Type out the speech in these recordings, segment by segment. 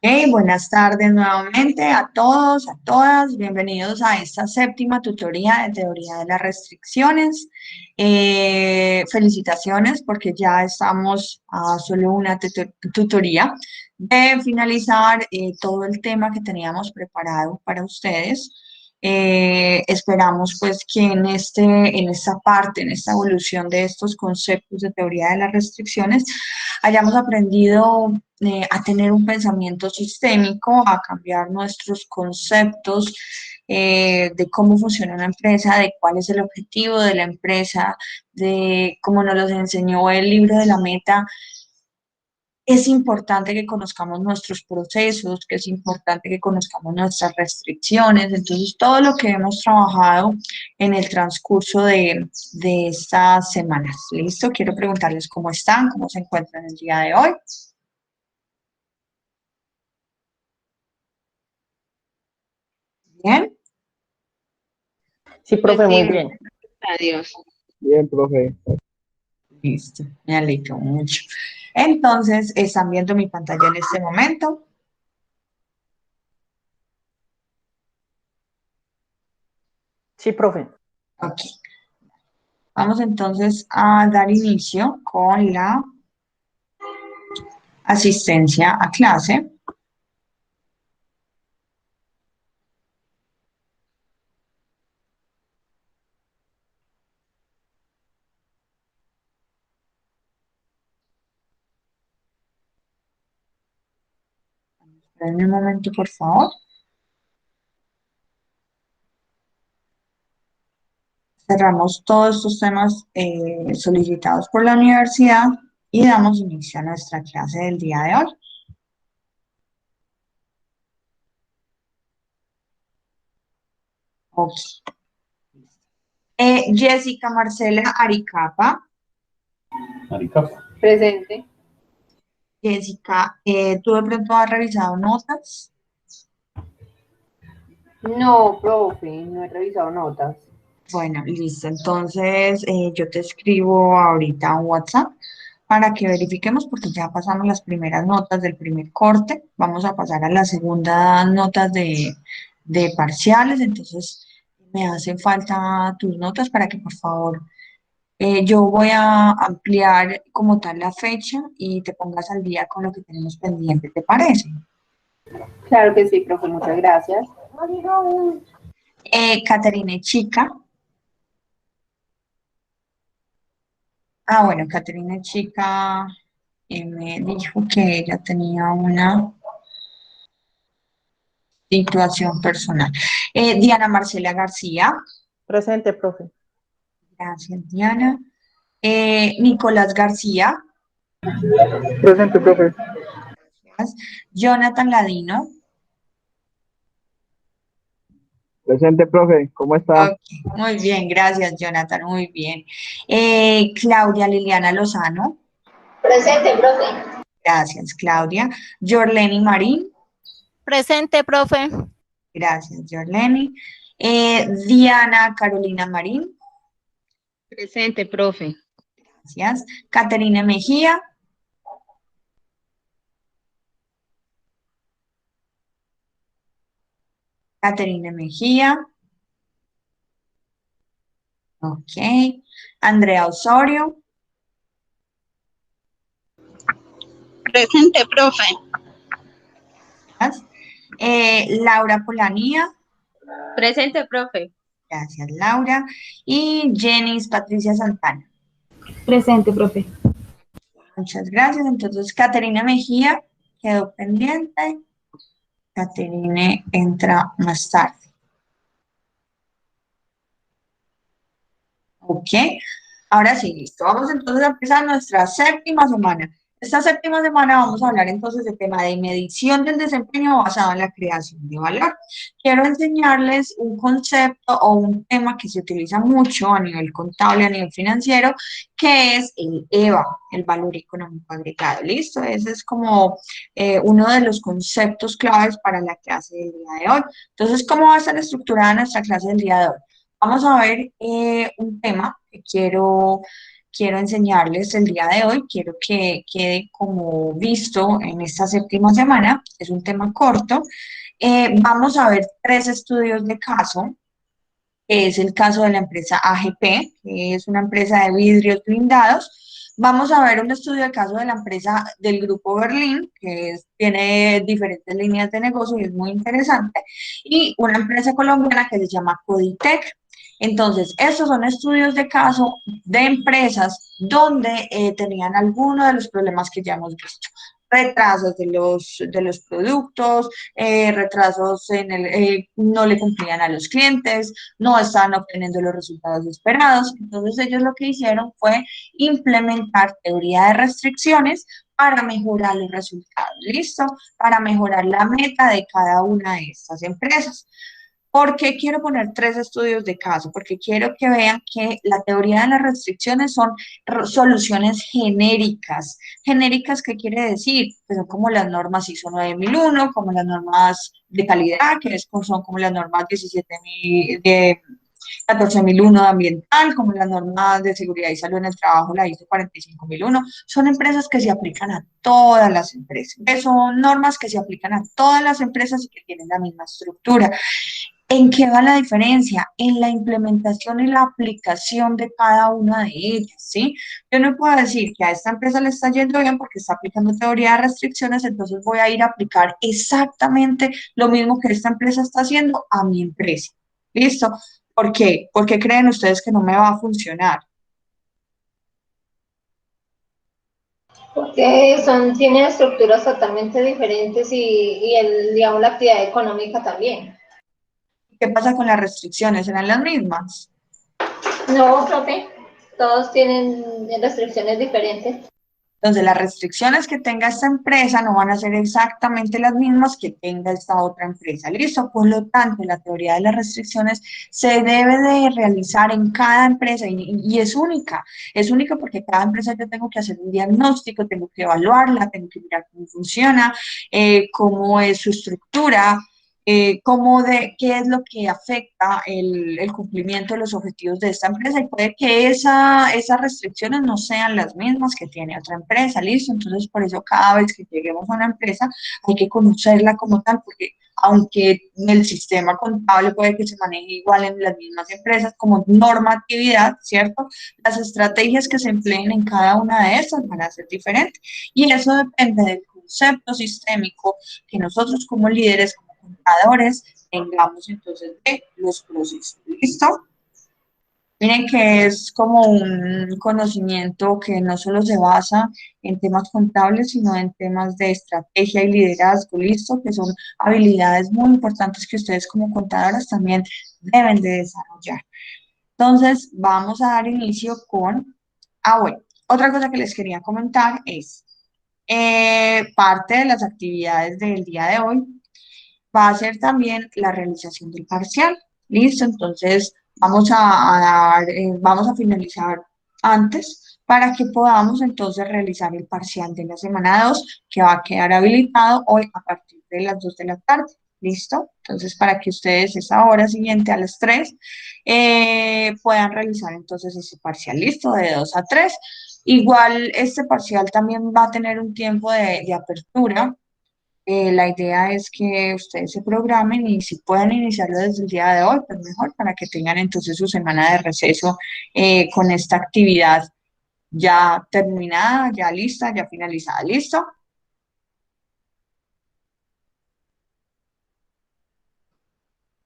Buenas tardes nuevamente a todos, a todas. Bienvenidos a esta séptima tutoría de teoría de las restricciones. Felicitaciones porque ya estamos a solo una tutoría de finalizar todo el tema que teníamos preparado para ustedes. Esperamos pues que en esta parte, en esta evolución de estos conceptos de teoría de las restricciones, hayamos aprendido a tener un pensamiento sistémico, a cambiar nuestros conceptos de cómo funciona una empresa, de cuál es el objetivo de la empresa, de cómo nos los enseñó el libro de la meta. Es importante que conozcamos nuestros procesos, que es importante que conozcamos nuestras restricciones. Entonces, todo lo que hemos trabajado en el transcurso de estas semanas. ¿Listo? Quiero preguntarles cómo están, cómo se encuentran el día de hoy. Bien. Sí, Pues profe, muy sí, bien. adiós. Bien, profe. Listo, me alegro mucho. Entonces, están viendo mi pantalla en este momento. Sí, profe. Ok. Vamos entonces a dar inicio con la asistencia a clase. Esperen un momento, por favor. Cerramos todos estos temas solicitados por la universidad y damos inicio a nuestra clase del día de hoy. Ok. Jessica Marcela Aricapa. Maricapa. Presente. Jessica, ¿tú de pronto has revisado notas? No, profe, no he revisado notas. Bueno, listo. Entonces, yo te escribo ahorita un WhatsApp para que verifiquemos, porque ya pasamos las primeras notas del primer corte. Vamos a pasar a las segundas notas de parciales. Entonces, me hacen falta tus notas para que, por favor, yo voy a ampliar como tal la fecha y te pongas al día con lo que tenemos pendiente. ¿Te parece? Claro que sí, profe, muchas gracias. Caterine Chica. Ah, bueno, Caterina Chica me dijo que ella tenía una situación personal. Diana Marcela García, Presente, profe. gracias Diana. Nicolás García, Presente, profe. gracias. Jonathan Ladino, Presente, profe. ¿Cómo está? ok, muy bien, gracias Jonathan, muy bien. Claudia Liliana Lozano, Presente, profe. gracias Claudia. Jorleni Marín, Presente, profe. gracias Jorleni. Diana Carolina Marín, Presente, profe. gracias. Caterina Mejía, Caterina Mejía, ok. Andrea Osorio, Presente, profe. gracias. Laura Polanía, Presente, profe. gracias Laura. Y Jenis Patricia Santana, Presente, profe. muchas gracias. Entonces, Caterina Mejía quedó pendiente. Caterine entra más tarde. Ok, ahora sí, listo. Vamos entonces a empezar nuestra séptima semana. Esta séptima semana vamos a hablar entonces del tema de medición del desempeño basado en la creación de valor. Quiero enseñarles un concepto o un tema que se utiliza mucho a nivel contable, a nivel financiero, que es el EVA, el valor económico agregado. ¿Listo? Ese es como uno de los conceptos claves para la clase del día de hoy. Entonces, ¿cómo va a estar estructurada nuestra clase del día de hoy? Vamos a ver un tema que quiero quiero enseñarles el día de hoy, quiero que quede como visto en esta séptima semana, es un tema corto. Vamos a ver 3 estudios de caso, que es el caso de la empresa AGP, que es una empresa de vidrios blindados. Vamos a ver un estudio de caso de la empresa del Grupo Berlín, tiene diferentes líneas de negocio y es muy interesante, y una empresa colombiana que se llama Coditec. Entonces, estos son estudios de caso de empresas donde tenían algunos de los problemas que ya hemos visto. Retrasos de los productos, retrasos no le cumplían a los clientes, no estaban obteniendo los resultados esperados. Entonces ellos lo que hicieron fue implementar teoría de restricciones para mejorar los resultados, ¿listo? Para mejorar la meta de cada una de estas empresas. ¿Por qué quiero poner 3 estudios de caso? Porque quiero que vean que la teoría de las restricciones son soluciones genéricas. ¿Genéricas qué quiere decir? Que son como las normas ISO 9001, como las normas de calidad, son como las normas 17.000 de 14.001 de ambiental, como las normas de seguridad y salud en el trabajo, la ISO 45.001. Son empresas que se aplican a todas las empresas. Son normas que se aplican a todas las empresas y que tienen la misma estructura. ¿En qué va la diferencia? En la implementación y la aplicación de cada una de ellas, ¿sí? Yo no puedo decir que a esta empresa le está yendo bien porque está aplicando teoría de restricciones, entonces voy a ir a aplicar exactamente lo mismo que esta empresa está haciendo a mi empresa. ¿Listo? ¿Por qué? ¿Por qué creen ustedes que no me va a funcionar? Porque tienen estructuras totalmente diferentes y digamos, la actividad económica también. ¿Qué pasa con las restricciones? ¿Serán las mismas? No, profe, todos tienen restricciones diferentes. Entonces, las restricciones que tenga esta empresa no van a ser exactamente las mismas que tenga esta otra empresa. ¿Listo? Por lo tanto, la teoría de las restricciones se debe de realizar en cada empresa y es única. Es única porque cada empresa yo tengo que hacer un diagnóstico, tengo que evaluarla, tengo que mirar cómo funciona, cómo es su estructura, qué es lo que afecta el cumplimiento de los objetivos de esta empresa y puede que esas restricciones no sean las mismas que tiene otra empresa, ¿listo? Entonces, por eso cada vez que lleguemos a una empresa hay que conocerla como tal, porque aunque el sistema contable puede que se maneje igual en las mismas empresas como normatividad, ¿cierto? Las estrategias que se empleen en cada una de estas van a ser diferentes y eso depende del concepto sistémico que nosotros como líderes, contadores, tengamos entonces de los procesos. ¿Listo? Miren que es como un conocimiento que no solo se basa en temas contables, sino en temas de estrategia y liderazgo, ¿listo? Que son habilidades muy importantes que ustedes como contadoras también deben de desarrollar. Entonces, vamos a dar inicio con, bueno, otra cosa que les quería comentar es, parte de las actividades del día de hoy va a ser también la realización del parcial. ¿Listo? Entonces, vamos a finalizar antes para que podamos entonces realizar el parcial de la semana 2 que va a quedar habilitado hoy a partir de las 2 de la tarde. ¿Listo? Entonces, para que ustedes esa hora siguiente a las 3 puedan realizar entonces ese parcial. ¿Listo? De 2 a 3. Igual este parcial también va a tener un tiempo de apertura. La idea es que ustedes se programen y si pueden iniciarlo desde el día de hoy, pues mejor para que tengan entonces su semana de receso con esta actividad ya terminada, ya lista, ya finalizada. ¿Listo?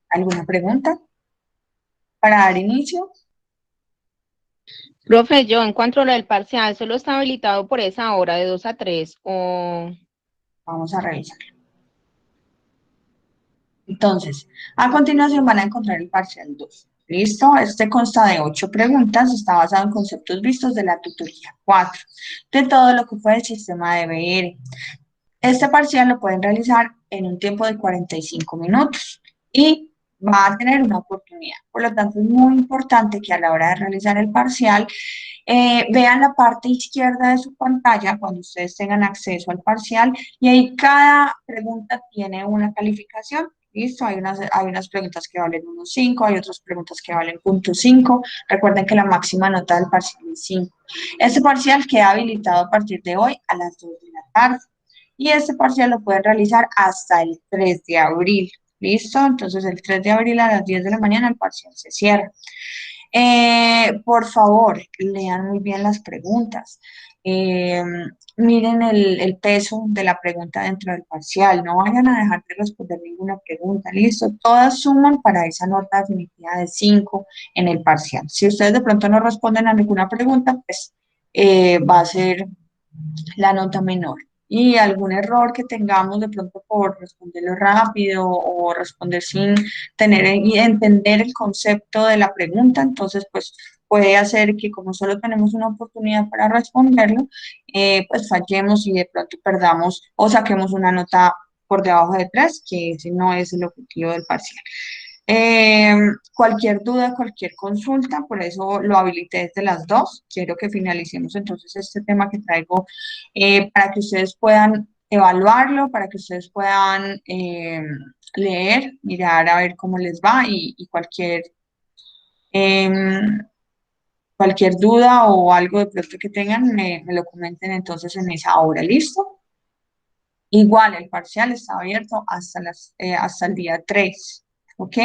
¿Alguna pregunta para dar inicio? Profe, yo encuentro lo del parcial, ¿solo está habilitado por esa hora de 2 a 3 o...? Vamos a revisar. Entonces, a continuación van a encontrar el parcial 2. ¿Listo? Este consta de 8 preguntas, está basado en conceptos vistos de la tutoría 4, de todo lo que fue el sistema de BR. Este parcial lo pueden realizar en un tiempo de 45 minutos y va a tener una oportunidad. Por lo tanto, es muy importante que a la hora de realizar el parcial vean la parte izquierda de su pantalla cuando ustedes tengan acceso al parcial y ahí cada pregunta tiene una calificación. ¿Listo? Hay unas preguntas que valen 1,5, hay otras preguntas que valen 0,5. Recuerden que la máxima nota del parcial es 5. Este parcial queda habilitado a partir de hoy a las 2 de la tarde. Y este parcial lo pueden realizar hasta el 3 de abril. ¿Listo? Entonces el 3 de abril a las 10 de la mañana el parcial se cierra. Por favor, lean muy bien las preguntas. Eh, Miren el peso de la pregunta dentro del parcial. No vayan a dejar de responder ninguna pregunta. ¿Listo? Todas suman para esa nota definitiva de 5 en el parcial. Si ustedes de pronto no responden a ninguna pregunta, pues va a ser la nota menor. Y algún error que tengamos de pronto por responderlo rápido o responder sin tener y entender el concepto de la pregunta, entonces pues puede hacer que como solo tenemos una oportunidad para responderlo, pues fallemos y de pronto perdamos o saquemos una nota por debajo de 3, que ese no es el objetivo del parcial. Eh, Cualquier duda, cualquier consulta, por eso lo habilité desde las 2. Quiero que finalicemos entonces este tema que traigo para que ustedes puedan evaluarlo, para que ustedes puedan leer, mirar a ver cómo les va y em, cualquier duda o algo de pronto que tengan, me lo comenten entonces en esa hora. ¿Listo? Igual, el parcial está abierto hasta el día 3. ¿Ok?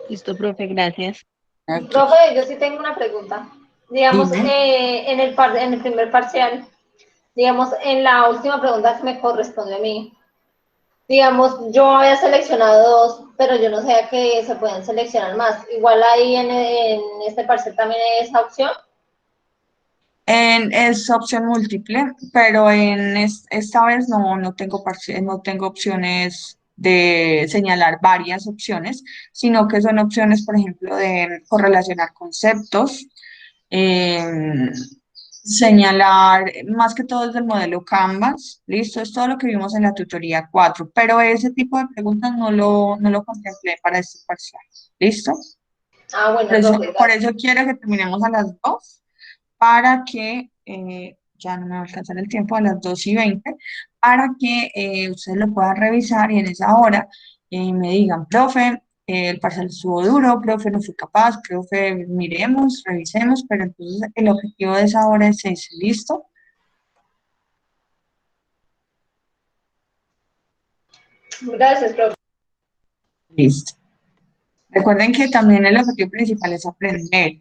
Listo, profe, gracias. Ok. Profe, yo sí tengo una pregunta. Digamos, Dime. en el primer parcial, digamos, en la última pregunta que me corresponde a mí, digamos, yo había seleccionado 2, pero yo no sabía que se pueden seleccionar más. Igual ahí en este parcial también hay esa opción. Es opción múltiple, pero esta vez no tengo opciones de señalar varias opciones, sino que son opciones, por ejemplo, de correlacionar conceptos, em, señalar más que todo desde el modelo Canvas. Listo, es todo lo que vimos en la tutoría 4, pero ese tipo de preguntas no lo contemplé para este parcial. ¿Listo? Ah, Por bueno, eso, profe, por gracias. eso quiero que terminemos a las 2 para que, ya no me va a alcanzar el tiempo, a las 2:20, para que ustedes lo puedan revisar y en esa hora me digan, profe, el parcial estuvo duro, profe, no fui capaz, profe, miremos, revisemos, pero entonces el objetivo de esa hora es ese, ¿listo? Gracias, profe. Listo. Recuerden que también el objetivo principal es aprender.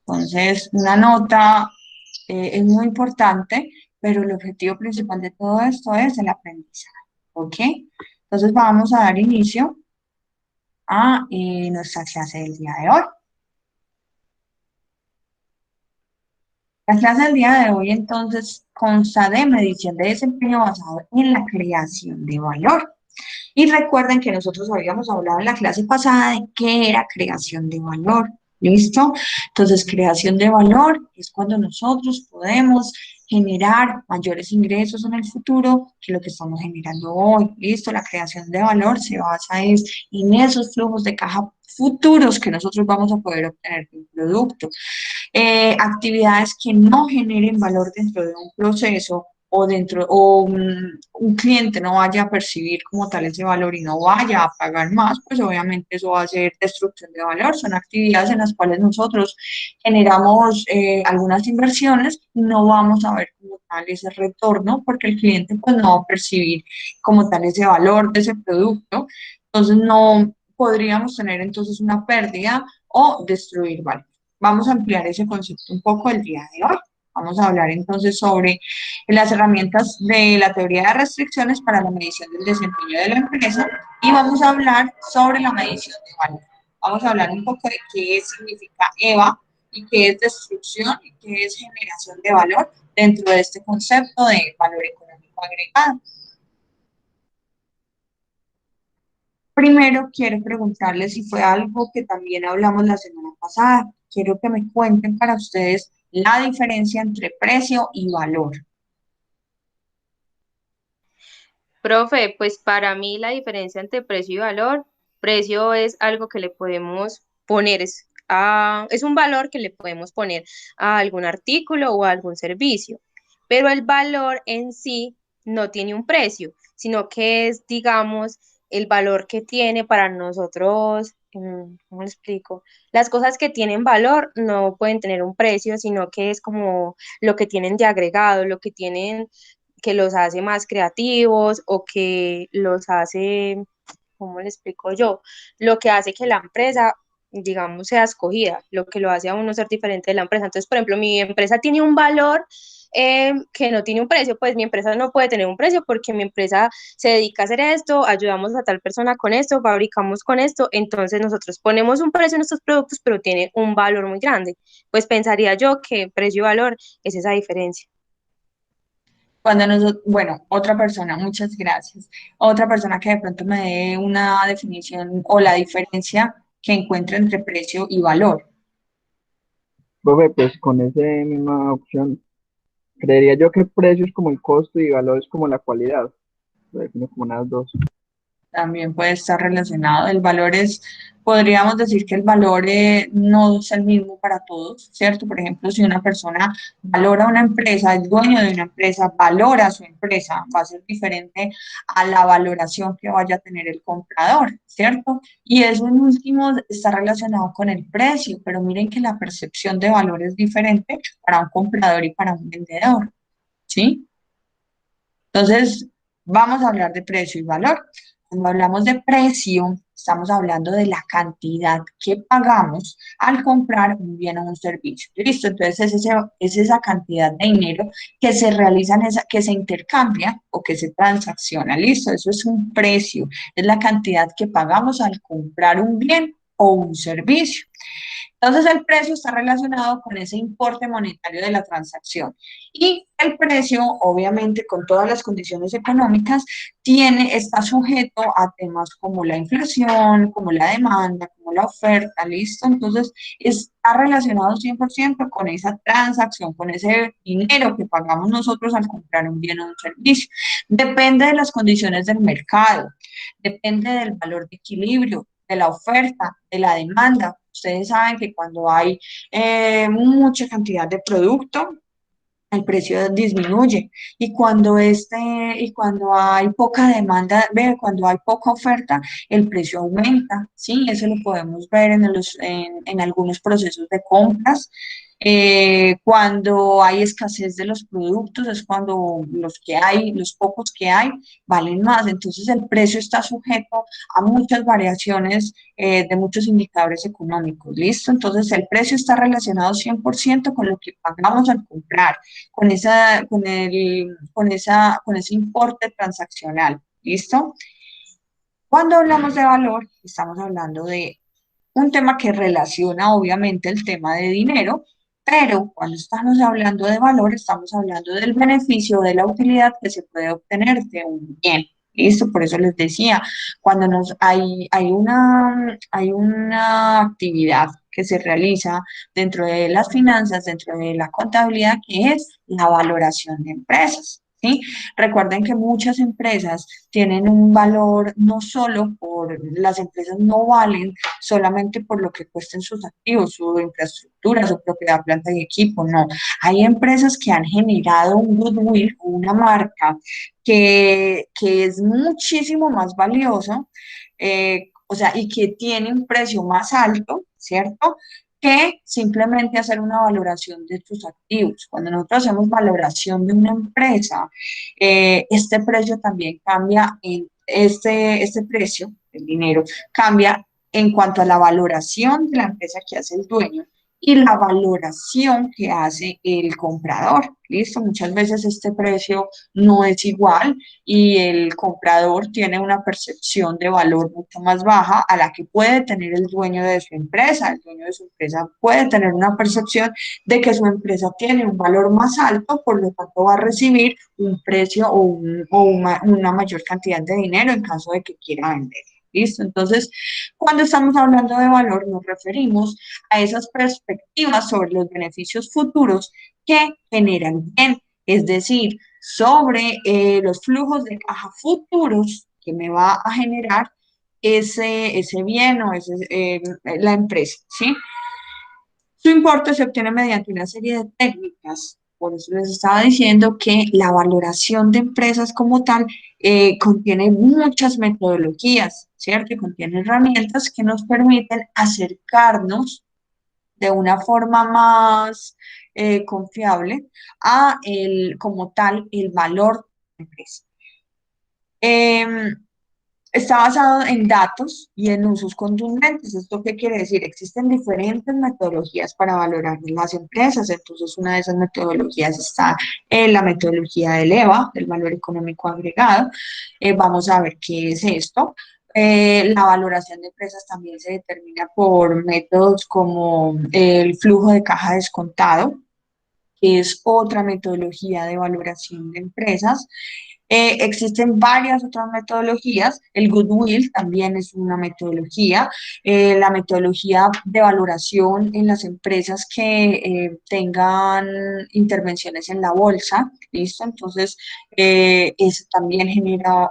Entonces, una nota es muy importante, pero el objetivo principal de todo esto es el aprendizaje. ¿Ok? Entonces, vamos a dar inicio a nuestra clase del día de hoy. La clase del día de hoy, entonces, consta de medición de desempeño basado en la creación de valor. Y recuerden que nosotros habíamos hablado en la clase pasada de qué era creación de valor. ¿Listo? Entonces, creación de valor es cuando nosotros podemos generar mayores ingresos en el futuro que lo que estamos generando hoy. ¿Listo? La creación de valor se basa en esos flujos de caja futuros que nosotros vamos a poder obtener de un producto. Actividades que no generen valor dentro de un proceso o un cliente no vaya a percibir como tal ese valor y no vaya a pagar más, pues obviamente eso va a ser destrucción de valor. Son actividades en las cuales nosotros generamos algunas inversiones y no vamos a ver como tal ese retorno porque el cliente pues no va a percibir como tal ese valor de ese producto. Entonces no podríamos tener entonces una pérdida o destruir valor. Vamos a ampliar ese concepto un poco el día de hoy. Vamos a hablar entonces sobre las herramientas de la teoría de restricciones para la medición del desempeño de la empresa y vamos a hablar sobre la medición de valor. Vamos a hablar un poco de qué significa EVA y qué es destrucción y qué es generación de valor dentro de este concepto de valor económico agregado. Primero quiero preguntarles si fue algo que también hablamos la semana pasada. Quiero que me cuenten para ustedes la diferencia entre precio y valor. Profe, pues para mí la diferencia entre precio y valor, precio es algo que le podemos poner, es un valor que le podemos poner a algún artículo o a algún servicio, pero el valor en sí no tiene un precio, sino que es, digamos, el valor que tiene para nosotros, ¿cómo lo explico? Las cosas que tienen valor no pueden tener un precio, sino que es como lo que tienen de agregado, lo que tienen que los hace más creativos o que los hace, ¿cómo le explico yo? Lo que hace que la empresa, digamos, sea escogida, lo que lo hace a uno ser diferente de la empresa. Entonces, por ejemplo, mi empresa tiene un valor que no tiene un precio, pues mi empresa no puede tener un precio porque mi empresa se dedica a hacer esto, ayudamos a tal persona con esto, fabricamos con esto, entonces nosotros ponemos un precio en estos productos, pero tiene un valor muy grande. Pues pensaría yo que precio y valor es esa diferencia. Cuando nosotros, bueno, otra persona, muchas gracias. Otra persona que de pronto me dé una definición o la diferencia que encuentre entre precio y valor. Profe, pues con esa misma opción, creería yo que precio es como el costo y valor es como la cualidad. Lo defino como unas dos. También puede estar relacionado. El valor es, podríamos decir que el valor no es el mismo para todos, ¿cierto? Por ejemplo, si una persona valora una empresa, el dueño de una empresa valora su empresa, va a ser diferente a la valoración que vaya a tener el comprador, ¿cierto? Y eso en último está relacionado con el precio, pero miren que la percepción de valor es diferente para un comprador y para un vendedor, ¿sí? Entonces, vamos a hablar de precio y valor. Cuando hablamos de precio, estamos hablando de la cantidad que pagamos al comprar un bien o un servicio. ¿Listo? Entonces, es esa cantidad de dinero que se realiza, que se intercambia o que se transacciona. ¿Listo? Eso es un precio. Es la cantidad que pagamos al comprar un bien o un servicio. Entonces, el precio está relacionado con ese importe monetario de la transacción. Y el precio, obviamente, con todas las condiciones económicas, está sujeto a temas como la inflación, como la demanda, como la oferta, ¿listo? Entonces, está relacionado 100% con esa transacción, con ese dinero que pagamos nosotros al comprar un bien o un servicio. Depende de las condiciones del mercado, depende del valor de equilibrio, de la oferta, de la demanda. Ustedes saben que cuando hay mucha cantidad de producto, el precio disminuye y cuando hay poca demanda, cuando hay poca oferta, el precio aumenta, ¿sí? Eso lo podemos ver en algunos procesos de compras. Cuando hay escasez de los productos es cuando los pocos que hay, valen más. Entonces el precio está sujeto a muchas variaciones de muchos indicadores económicos, ¿listo? Entonces el precio está relacionado 100% con lo que pagamos al comprar con ese importe transaccional. ¿Listo? Cuando hablamos de valor, estamos hablando de un tema que relaciona obviamente el tema de dinero, pero cuando estamos hablando de valor, estamos hablando del beneficio, de la utilidad que se puede obtener de un bien. ¿Listo? Por eso les decía, cuando hay una actividad que se realiza dentro de las finanzas, dentro de la contabilidad, que es la valoración de empresas. ¿Sí? Recuerden que muchas empresas tienen un valor no solo las empresas no valen solamente por lo que cuesten sus activos, su infraestructura, su propiedad, planta y equipo, no. Hay empresas que han generado un goodwill, una marca que es muchísimo más valioso, o sea, y que tiene un precio más alto, ¿cierto? Que simplemente hacer una valoración de tus activos. Cuando nosotros hacemos valoración de una empresa, este precio también cambia este precio, el dinero, cambia en cuanto a la valoración de la empresa que hace el dueño y la valoración que hace el comprador. ¿Listo? Muchas veces este precio no es igual y el comprador tiene una percepción de valor mucho más baja a la que puede tener el dueño de su empresa. El dueño de su empresa puede tener una percepción de que su empresa tiene un valor más alto, por lo tanto va a recibir un precio una mayor cantidad de dinero en caso de que quiera vender. ¿Listo? Entonces, cuando estamos hablando de valor, nos referimos a esas perspectivas sobre los beneficios futuros que generan bien, es decir, sobre los flujos de caja futuros que me va a generar ese bien o la empresa, ¿sí? Su importe se obtiene mediante una serie de técnicas Por eso les estaba diciendo que la valoración de empresas como tal contiene muchas metodologías, ¿cierto? Y contiene herramientas que nos permiten acercarnos de una forma más confiable a como tal el valor de la empresa. Em, Está basado en datos y en usos contundentes. ¿Esto qué quiere decir? Existen diferentes metodologías para valorar las empresas. Entonces, una de esas metodologías está en la metodología del EVA, del valor económico agregado. Vamos a ver qué es esto. La valoración de empresas también se determina por métodos como el flujo de caja descontado, que es otra metodología de valoración de empresas. Existen varias otras metodologías, el Goodwill también es una metodología, la metodología de valoración en las empresas que tengan intervenciones en la bolsa, ¿listo? Entonces, eso también genera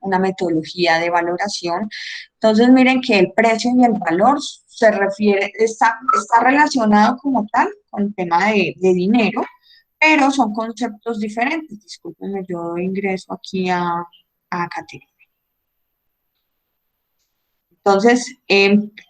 una metodología de valoración. Entonces, miren que el precio y el valor se refiere, está relacionado como tal con el tema de dinero, pero son conceptos diferentes. Discúlpenme, yo ingreso aquí a Caterina. Entonces,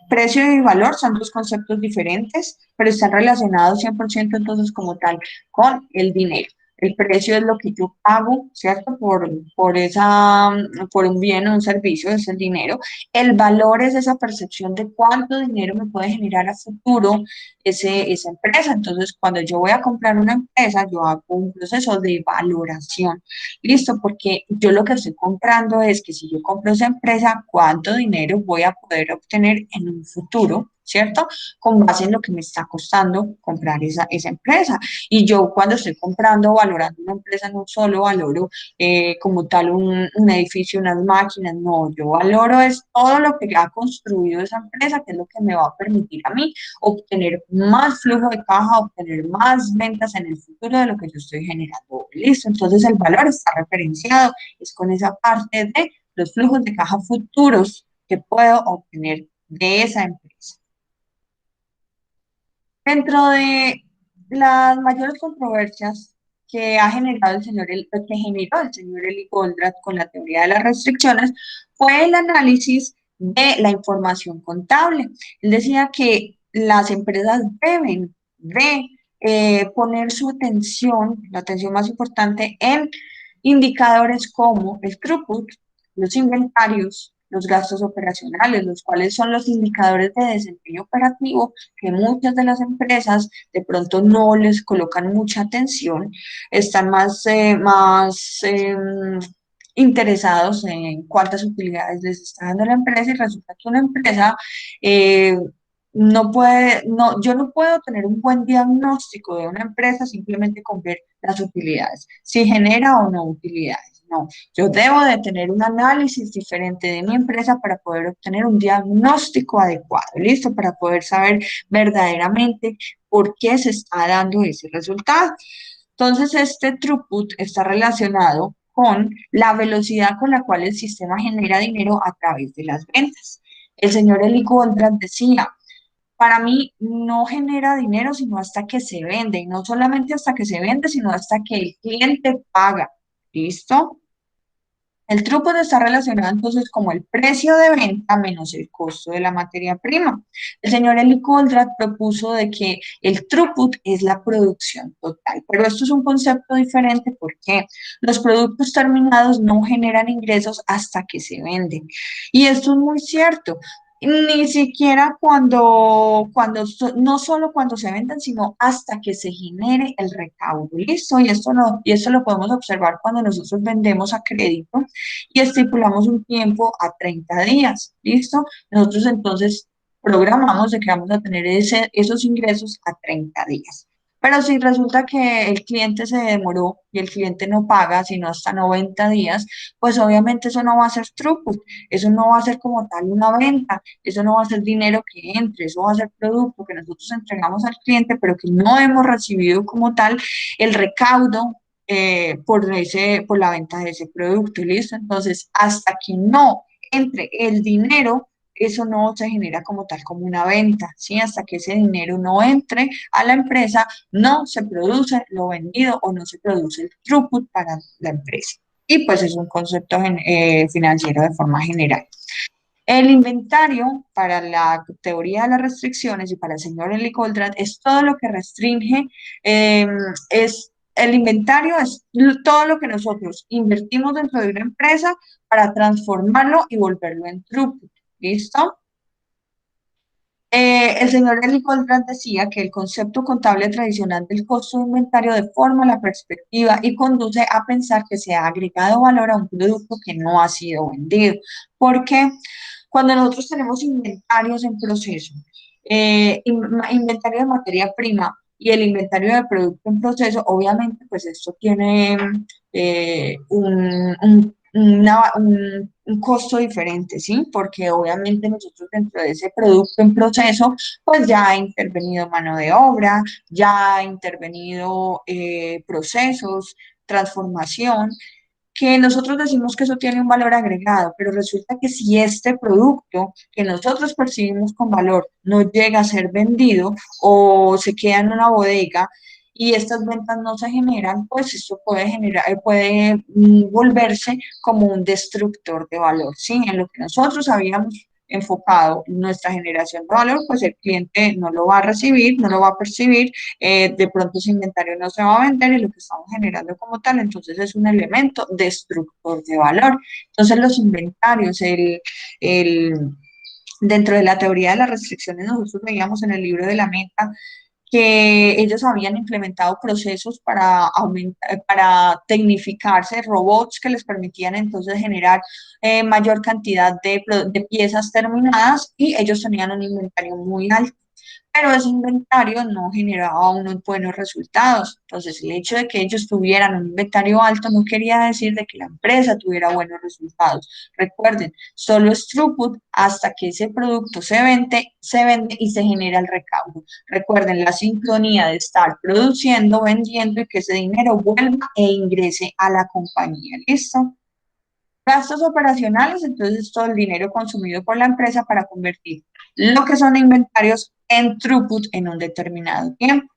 precio y valor son dos conceptos diferentes, pero están relacionados 100% entonces como tal con el dinero. El precio es lo que yo pago, ¿cierto? Por un bien o un servicio, es el dinero. El valor es esa percepción de cuánto dinero me puede generar a futuro esa empresa. Entonces, cuando yo voy a comprar una empresa, yo hago un proceso de valoración. ¿Listo? Porque yo lo que estoy comprando es que si yo compro esa empresa, ¿cuánto dinero voy a poder obtener en un futuro? ¿Cierto? Con base en lo que me está costando comprar esa empresa. Y yo cuando estoy comprando, valorando una empresa, no solo valoro como tal un edificio, unas máquinas, no, yo valoro es todo lo que ha construido esa empresa, que es lo que me va a permitir a mí obtener más flujo de caja, obtener más ventas en el futuro de lo que yo estoy generando. Listo, entonces el valor está referenciado, es con esa parte de los flujos de caja futuros que puedo obtener de esa empresa. Dentro de las mayores controversias que ha generado que generó el señor Eli Goldratt con la teoría de las restricciones fue el análisis de la información contable. Él decía que las empresas deben de poner su atención, la atención más importante, en indicadores como el throughput, los inventarios, los gastos operacionales, los cuales son los indicadores de desempeño operativo que muchas de las empresas de pronto no les colocan mucha atención, están interesados en cuántas utilidades les está dando la empresa y resulta que una empresa yo no puedo tener un buen diagnóstico de una empresa simplemente con ver las utilidades, si genera o no utilidades. No, yo debo de tener un análisis diferente de mi empresa para poder obtener un diagnóstico adecuado, ¿listo? Para poder saber verdaderamente por qué se está dando ese resultado. Entonces, este throughput está relacionado con la velocidad con la cual el sistema genera dinero a través de las ventas. El señor Eli Goldratt decía, para mí no genera dinero sino hasta que se vende, y no solamente hasta que se vende, sino hasta que el cliente paga. ¿Listo? El throughput está relacionado entonces como el precio de venta menos el costo de la materia prima. El señor Eli Goldratt propuso de que el throughput es la producción total, pero esto es un concepto diferente porque los productos terminados no generan ingresos hasta que se venden. Y esto es muy cierto. Ni siquiera no solo cuando se vendan, sino hasta que se genere el recaudo, ¿listo? Y esto lo podemos observar cuando nosotros vendemos a crédito y estipulamos un tiempo a 30 días, ¿listo? Nosotros entonces programamos de que vamos a tener esos ingresos a 30 días. Pero si resulta que el cliente se demoró y el cliente no paga, sino hasta 90 días, pues obviamente eso no va a ser throughput, eso no va a ser como tal una venta, eso no va a ser dinero que entre, eso va a ser producto que nosotros entregamos al cliente, pero que no hemos recibido como tal el recaudo por la venta de ese producto, ¿listo? Entonces, hasta que no entre el dinero, eso no se genera como tal como una venta, ¿sí? Hasta que ese dinero no entre a la empresa, no se produce lo vendido o no se produce el throughput para la empresa. Y pues es un concepto financiero de forma general. El inventario para la teoría de las restricciones y para el señor Eli Goldratt es todo lo que restringe, el inventario es todo lo que nosotros invertimos dentro de una empresa para transformarlo y volverlo en throughput. ¿Listo? El señor Eli Goldratt decía que el concepto contable tradicional del costo de inventario deforma la perspectiva y conduce a pensar que se ha agregado valor a un producto que no ha sido vendido. Porque cuando nosotros tenemos inventarios en proceso, inventario de materia prima y el inventario de producto en proceso, obviamente, pues esto tiene un costo diferente, ¿sí? Porque obviamente nosotros dentro de ese producto en proceso, pues ya ha intervenido mano de obra, ya ha intervenido procesos, transformación, que nosotros decimos que eso tiene un valor agregado, pero resulta que si este producto que nosotros percibimos con valor no llega a ser vendido o se queda en una bodega y estas ventas no se generan, pues esto puede generar, volverse como un destructor de valor, ¿sí? En lo que nosotros habíamos enfocado nuestra generación de valor, pues el cliente no lo va a recibir, no lo va a percibir, de pronto ese inventario no se va a vender y lo que estamos generando como tal, entonces es un elemento destructor de valor. Entonces los inventarios, dentro de la teoría de las restricciones, nosotros veíamos en el libro de la meta que ellos habían implementado procesos para aumentar, para tecnificarse, robots que les permitían entonces generar mayor cantidad de piezas terminadas y ellos tenían un inventario muy alto, pero ese inventario no generaba unos buenos resultados. Entonces, el hecho de que ellos tuvieran un inventario alto no quería decir de que la empresa tuviera buenos resultados. Recuerden, solo es throughput hasta que ese producto se vende y se genera el recaudo. Recuerden la sincronía de estar produciendo, vendiendo y que ese dinero vuelva e ingrese a la compañía. ¿Listo? Gastos operacionales, entonces todo el dinero consumido por la empresa para convertir lo que son inventarios en throughput en un determinado tiempo.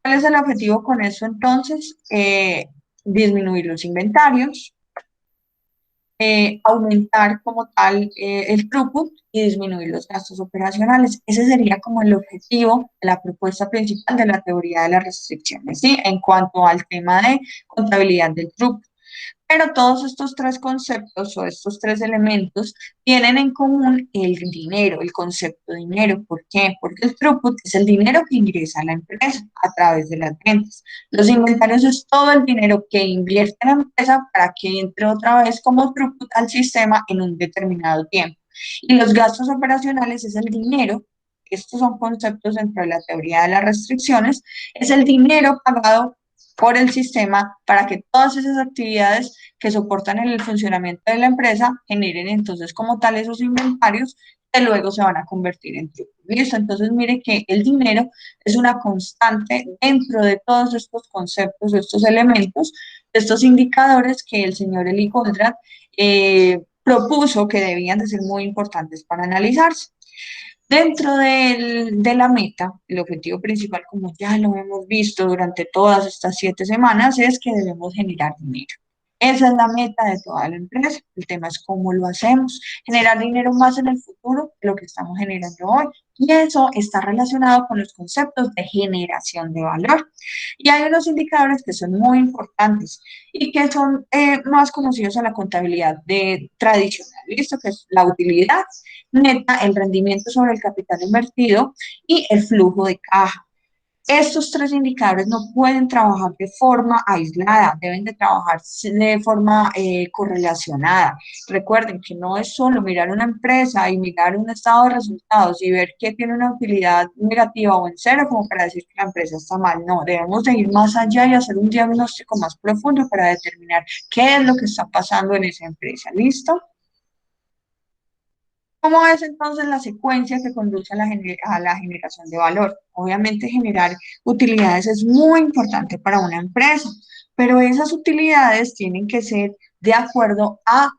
¿Cuál es el objetivo con eso entonces? Disminuir los inventarios, aumentar como tal el throughput y disminuir los gastos operacionales. Ese sería como el objetivo de la propuesta principal de la teoría de las restricciones, ¿sí? En cuanto al tema de contabilidad del throughput. Pero todos estos tres conceptos o estos tres elementos tienen en común el dinero, el concepto de dinero. ¿Por qué? Porque el throughput es el dinero que ingresa a la empresa a través de las ventas. Los inventarios es todo el dinero que invierte la empresa para que entre otra vez como throughput al sistema en un determinado tiempo. Y los gastos operacionales es el dinero. Estos son conceptos dentro de la teoría de las restricciones. Es el dinero pagado por el sistema para que todas esas actividades que soportan el funcionamiento de la empresa generen entonces como tal esos inventarios que luego se van a convertir en throughput. ¿Listo? Entonces mire que el dinero es una constante dentro de todos estos conceptos, estos elementos, estos indicadores que el señor Eli Goldratt propuso que debían de ser muy importantes para analizarse. Dentro de la meta, el objetivo principal, como ya lo hemos visto durante todas estas 7 semanas, es que debemos generar dinero. Esa es la meta de toda la empresa. El tema es cómo lo hacemos. Generar dinero más en el futuro de lo que estamos generando hoy. Y eso está relacionado con los conceptos de generación de valor. Y hay unos indicadores que son muy importantes y que son más conocidos a la contabilidad tradicional. ¿Listo? Que es la utilidad neta, el rendimiento sobre el capital invertido y el flujo de caja. Estos tres indicadores no pueden trabajar de forma aislada, deben de trabajar de forma correlacionada. Recuerden que no es solo mirar una empresa y mirar un estado de resultados y ver que tiene una utilidad negativa o en cero como para decir que la empresa está mal. No, debemos de ir más allá y hacer un diagnóstico más profundo para determinar qué es lo que está pasando en esa empresa. ¿Listo? ¿Cómo es entonces la secuencia que conduce a la generación de valor? Obviamente generar utilidades es muy importante para una empresa, pero esas utilidades tienen que ser de acuerdo a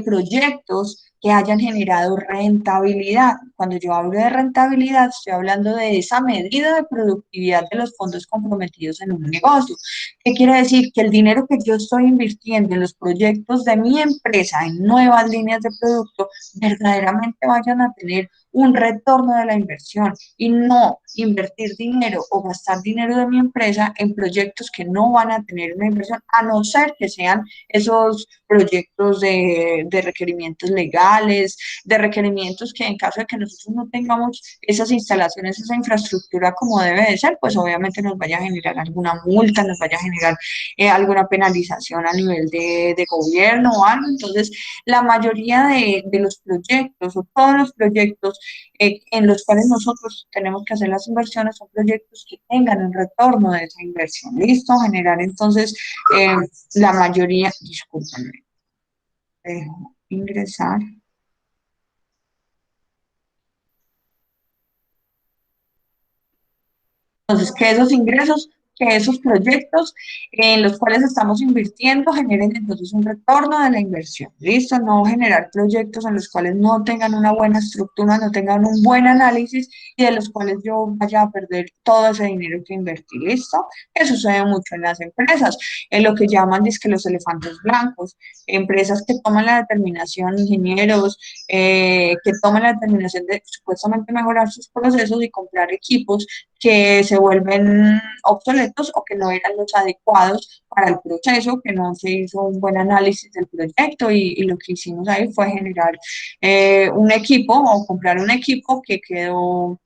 proyectos que hayan generado rentabilidad. Cuando yo hablo de rentabilidad, estoy hablando de esa medida de productividad de los fondos comprometidos en un negocio. ¿Qué quiere decir? Que el dinero que yo estoy invirtiendo en los proyectos de mi empresa, en nuevas líneas de producto, verdaderamente vayan a tener un retorno de la inversión y no invertir dinero o gastar dinero de mi empresa en proyectos que no van a tener una inversión, a no ser que sean esos proyectos de requerimientos legales, de requerimientos que en caso de que nosotros no tengamos esas instalaciones, esa infraestructura como debe de ser, pues obviamente nos vaya a generar alguna multa, nos vaya a generar alguna penalización a nivel de gobierno o algo. Entonces, la mayoría de los proyectos o todos los proyectos en los cuales nosotros tenemos que hacer las inversiones son proyectos que tengan un retorno de esa inversión. ¿Listo? Generar entonces eh, la mayoría, discúlpenme, ingresar. Entonces, que esos ingresos, que esos proyectos en los cuales estamos invirtiendo generen entonces un retorno de la inversión. ¿Listo? No generar proyectos en los cuales no tengan una buena estructura, no tengan un buen análisis y de los cuales yo vaya a perder todo ese dinero que invertí. ¿Listo? Eso sucede mucho en las empresas, en lo que llaman dizque los elefantes blancos, empresas que toman la determinación, ingenieros, que toman la determinación de supuestamente mejorar sus procesos y comprar equipos que se vuelven obsoletos o que no eran los adecuados para el proceso, que no se hizo un buen análisis del proyecto y lo que hicimos ahí fue generar un equipo o comprar un equipo que quedó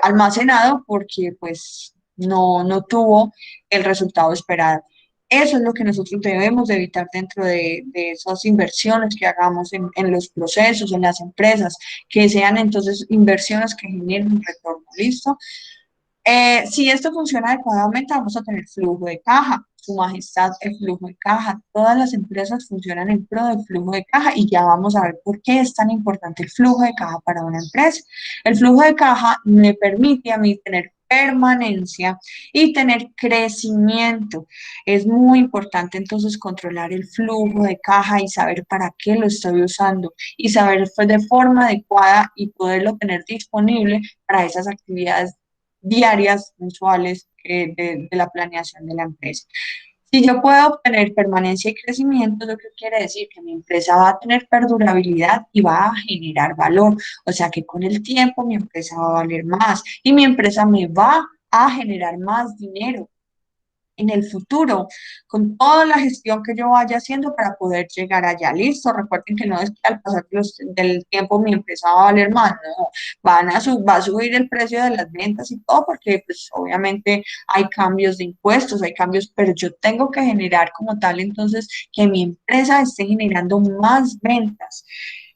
almacenado porque pues no tuvo el resultado esperado. Eso es lo que nosotros debemos de evitar dentro de esas inversiones que hagamos en los procesos, en las empresas, que sean entonces inversiones que generen un retorno. ¿Listo? Si esto funciona adecuadamente, vamos a tener flujo de caja. Su majestad, el flujo de caja. Todas las empresas funcionan en pro del flujo de caja y ya vamos a ver por qué es tan importante el flujo de caja para una empresa. El flujo de caja me permite a mí tener permanencia y tener crecimiento. Es muy importante entonces controlar el flujo de caja y saber para qué lo estoy usando y saber de forma adecuada y poderlo tener disponible para esas actividades diarias, mensuales de la planeación de la empresa. Si yo puedo obtener permanencia y crecimiento, ¿lo que quiere decir? Que mi empresa va a tener perdurabilidad y va a generar valor. O sea que con el tiempo mi empresa va a valer más y mi empresa me va a generar más dinero en el futuro, con toda la gestión que yo vaya haciendo para poder llegar allá. Listo, recuerden que no es que al pasar del tiempo mi empresa va a valer más, no, va a subir el precio de las ventas y todo, porque pues obviamente hay cambios de impuestos, hay cambios, pero yo tengo que generar como tal entonces que mi empresa esté generando más ventas.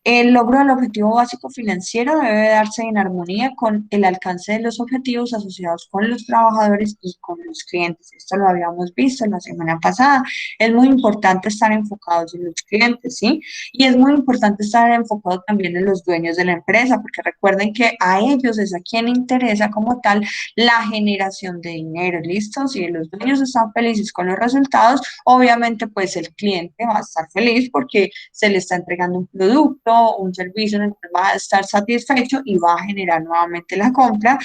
El logro del objetivo básico financiero debe darse en armonía con el alcance de los objetivos asociados con los trabajadores y con los clientes. Esto lo habíamos visto la semana pasada. Es muy importante estar enfocados en los clientes, ¿sí? Y es muy importante estar enfocado también en los dueños de la empresa, porque recuerden que a ellos es a quien interesa como tal la generación de dinero, ¿listo? Si los dueños están felices con los resultados, obviamente pues el cliente va a estar feliz porque se le está entregando un producto, un servicio en el que va a estar satisfecho y va a generar nuevamente la compra.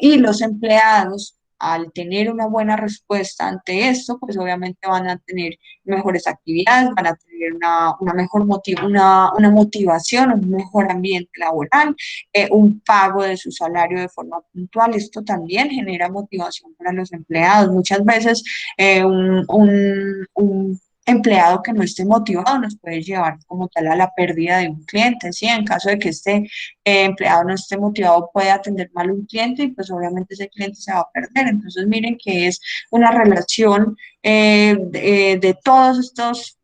Y los empleados, al tener una buena respuesta ante esto, pues obviamente van a tener mejores actividades, van a tener una mejor una motivación, un mejor ambiente laboral, un pago de su salario de forma puntual. Esto también genera motivación para los empleados. Muchas veces un empleado que no esté motivado nos puede llevar como tal a la pérdida de un cliente, ¿sí? En caso de que este empleado no esté motivado, puede atender mal a un cliente y pues obviamente ese cliente se va a perder. Entonces miren que es una relación de todas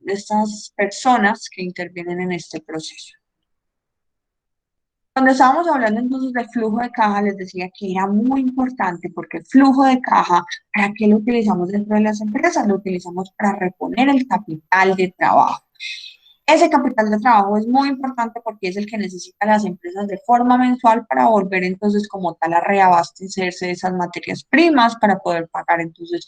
estas personas que intervienen en este proceso. Cuando estábamos hablando entonces del flujo de caja, les decía que era muy importante porque el flujo de caja, ¿para qué lo utilizamos dentro de las empresas? Lo utilizamos para reponer el capital de trabajo. Ese capital de trabajo es muy importante porque es el que necesitan las empresas de forma mensual para volver entonces como tal a reabastecerse de esas materias primas, para poder pagar entonces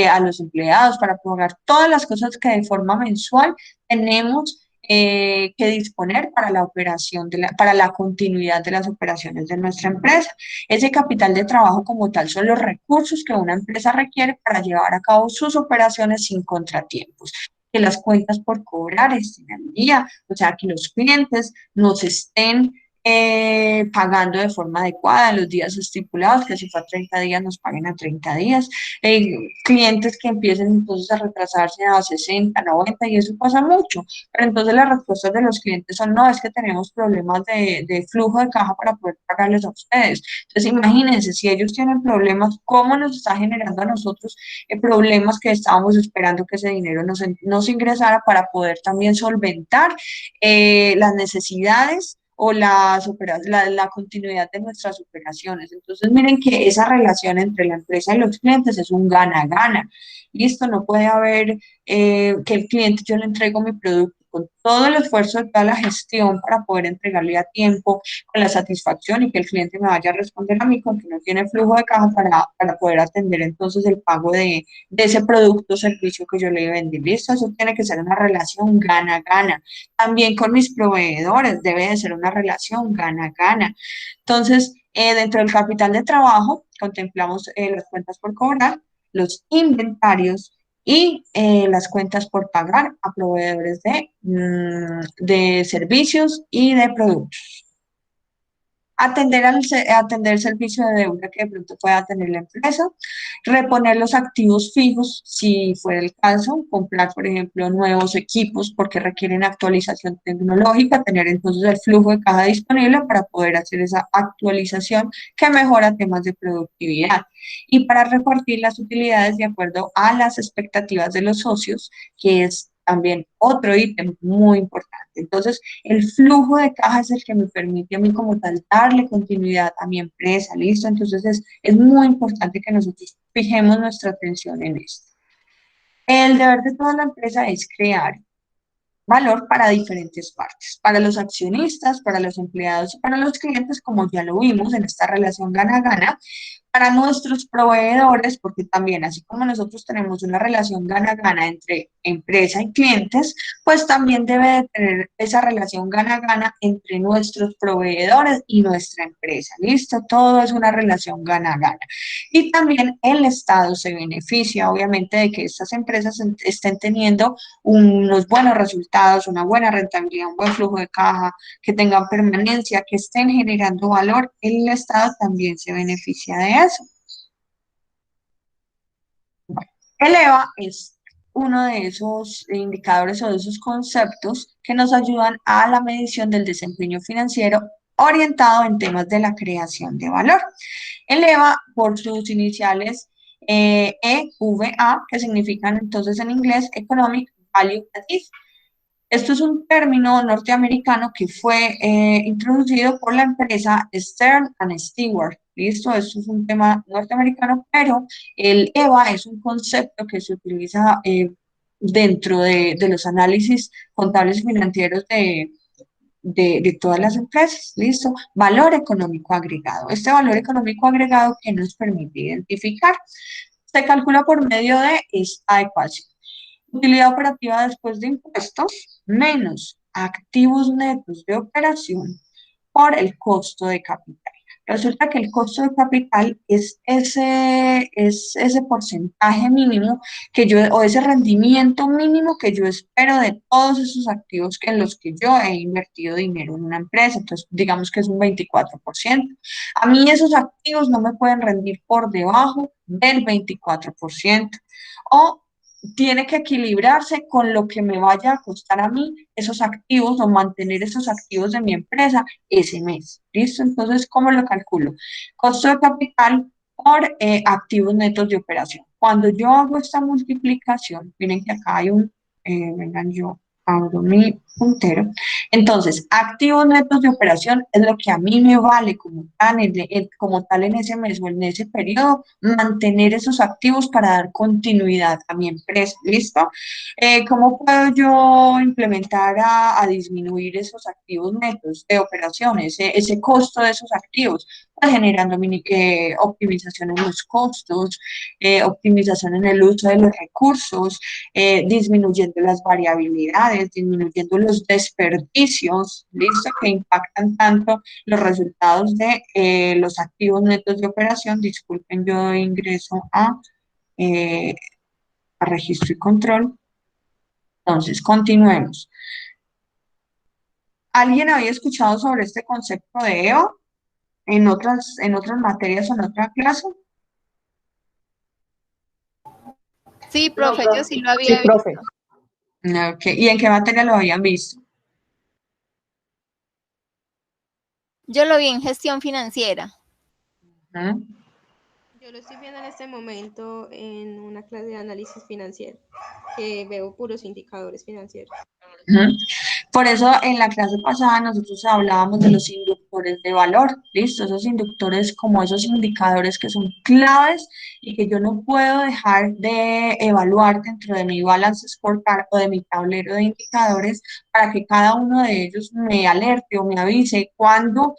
a los empleados, para pagar todas las cosas que de forma mensual tenemos que disponer para la operación para la continuidad de las operaciones de nuestra empresa. Ese capital de trabajo como tal son los recursos que una empresa requiere para llevar a cabo sus operaciones sin contratiempos. Que las cuentas por cobrar estén al día, o sea, que los clientes nos estén pagando de forma adecuada en los días estipulados, que si fue a 30 días nos paguen a 30 días, clientes que empiecen entonces a retrasarse a 60, 90 y eso pasa mucho, pero entonces las respuestas de los clientes son no, es que tenemos problemas de flujo de caja para poder pagarles a ustedes. Entonces imagínense, si ellos tienen problemas, ¿cómo nos está generando a nosotros problemas que estábamos esperando que ese dinero nos ingresara para poder también solventar las necesidades o la continuidad de nuestras operaciones? Entonces, miren que esa relación entre la empresa y los clientes es un gana-gana. Listo, no puede haber que el cliente, yo le entrego mi producto con todo el esfuerzo de toda la gestión para poder entregarle a tiempo, con la satisfacción y que el cliente me vaya a responder a mí con que no tiene flujo de caja para poder atender entonces el pago de ese producto o servicio que yo le vendí. Listo, eso tiene que ser una relación gana-gana. También con mis proveedores debe de ser una relación gana-gana. Entonces, dentro del capital de trabajo, contemplamos las cuentas por cobrar, los inventarios y las cuentas por pagar a proveedores de servicios y de productos. Atender el servicio de deuda que de pronto pueda tener la empresa, reponer los activos fijos si fuera el caso, comprar, por ejemplo, nuevos equipos porque requieren actualización tecnológica, tener entonces el flujo de caja disponible para poder hacer esa actualización que mejora temas de productividad y para repartir las utilidades de acuerdo a las expectativas de los socios, que es también otro ítem muy importante. Entonces, el flujo de caja es el que me permite a mí como tal darle continuidad a mi empresa, ¿listo? Entonces, es muy importante que nosotros fijemos nuestra atención en esto. El deber de toda la empresa es crear valor para diferentes partes, para los accionistas, para los empleados y para los clientes, como ya lo vimos en esta relación gana-gana, para nuestros proveedores, porque también así como nosotros tenemos una relación gana-gana entre empresa y clientes, pues también debe de tener esa relación gana-gana entre nuestros proveedores y nuestra empresa, ¿listo? Todo es una relación gana-gana. Y también el Estado se beneficia, obviamente, de que estas empresas estén teniendo unos buenos resultados, una buena rentabilidad, un buen flujo de caja, que tengan permanencia, que estén generando valor. El Estado también se beneficia de eso. Bueno, el EVA es uno de esos indicadores o de esos conceptos que nos ayudan a la medición del desempeño financiero orientado en temas de la creación de valor. El EVA, por sus iniciales EVA, que significan entonces en inglés Economic Value Added. Esto es un término norteamericano que fue introducido por la empresa Stern and Stewart. ¿Listo? Esto es un tema norteamericano, pero el EVA es un concepto que se utiliza dentro de los análisis contables y financieros de todas las empresas. ¿Listo? Valor económico agregado. Este valor económico agregado que nos permite identificar se calcula por medio de esta ecuación. Utilidad operativa después de impuestos menos activos netos de operación por el costo de capital. Resulta que el costo de capital es ese porcentaje mínimo que yo, o ese rendimiento mínimo que yo espero de todos esos activos en los que yo he invertido dinero en una empresa. Entonces, digamos que es un 24%. A mí esos activos no me pueden rendir por debajo del 24%. O tiene que equilibrarse con lo que me vaya a costar a mí esos activos o mantener esos activos de mi empresa ese mes. ¿Listo? Entonces, ¿cómo lo calculo? Costo de capital por activos netos de operación. Cuando yo hago esta multiplicación, miren que acá hay vengan, yo abro mi puntero. Entonces, activos netos de operación es lo que a mí me vale como tal en ese mes o en ese periodo, mantener esos activos para dar continuidad a mi empresa. ¿Listo? ¿Cómo puedo yo implementar a disminuir esos activos netos de operaciones, ese costo de esos activos? Pues generando optimización en los costos, optimización en el uso de los recursos, disminuyendo las variabilidades, utilidades, disminuyendo los desperdicios, ¿listo? Que impactan tanto los resultados de los activos netos de operación. Disculpen, yo ingreso a registro y control. Entonces, continuemos. ¿Alguien había escuchado sobre este concepto de EVA en otras materias o en otra clase? Sí, profe, yo sí lo Sí, había profe. visto. Ok, ¿y en qué materia lo habían visto? Yo lo vi en gestión financiera. Ujú. Yo lo estoy viendo en este momento en una clase de análisis financiero, que veo puros indicadores financieros. Ujú. Por eso en la clase pasada nosotros hablábamos de los inductores de valor, ¿listo? Esos inductores como esos indicadores que son claves y que yo no puedo dejar de evaluar dentro de mi balance scorecard o de mi tablero de indicadores para que cada uno de ellos me alerte o me avise cuando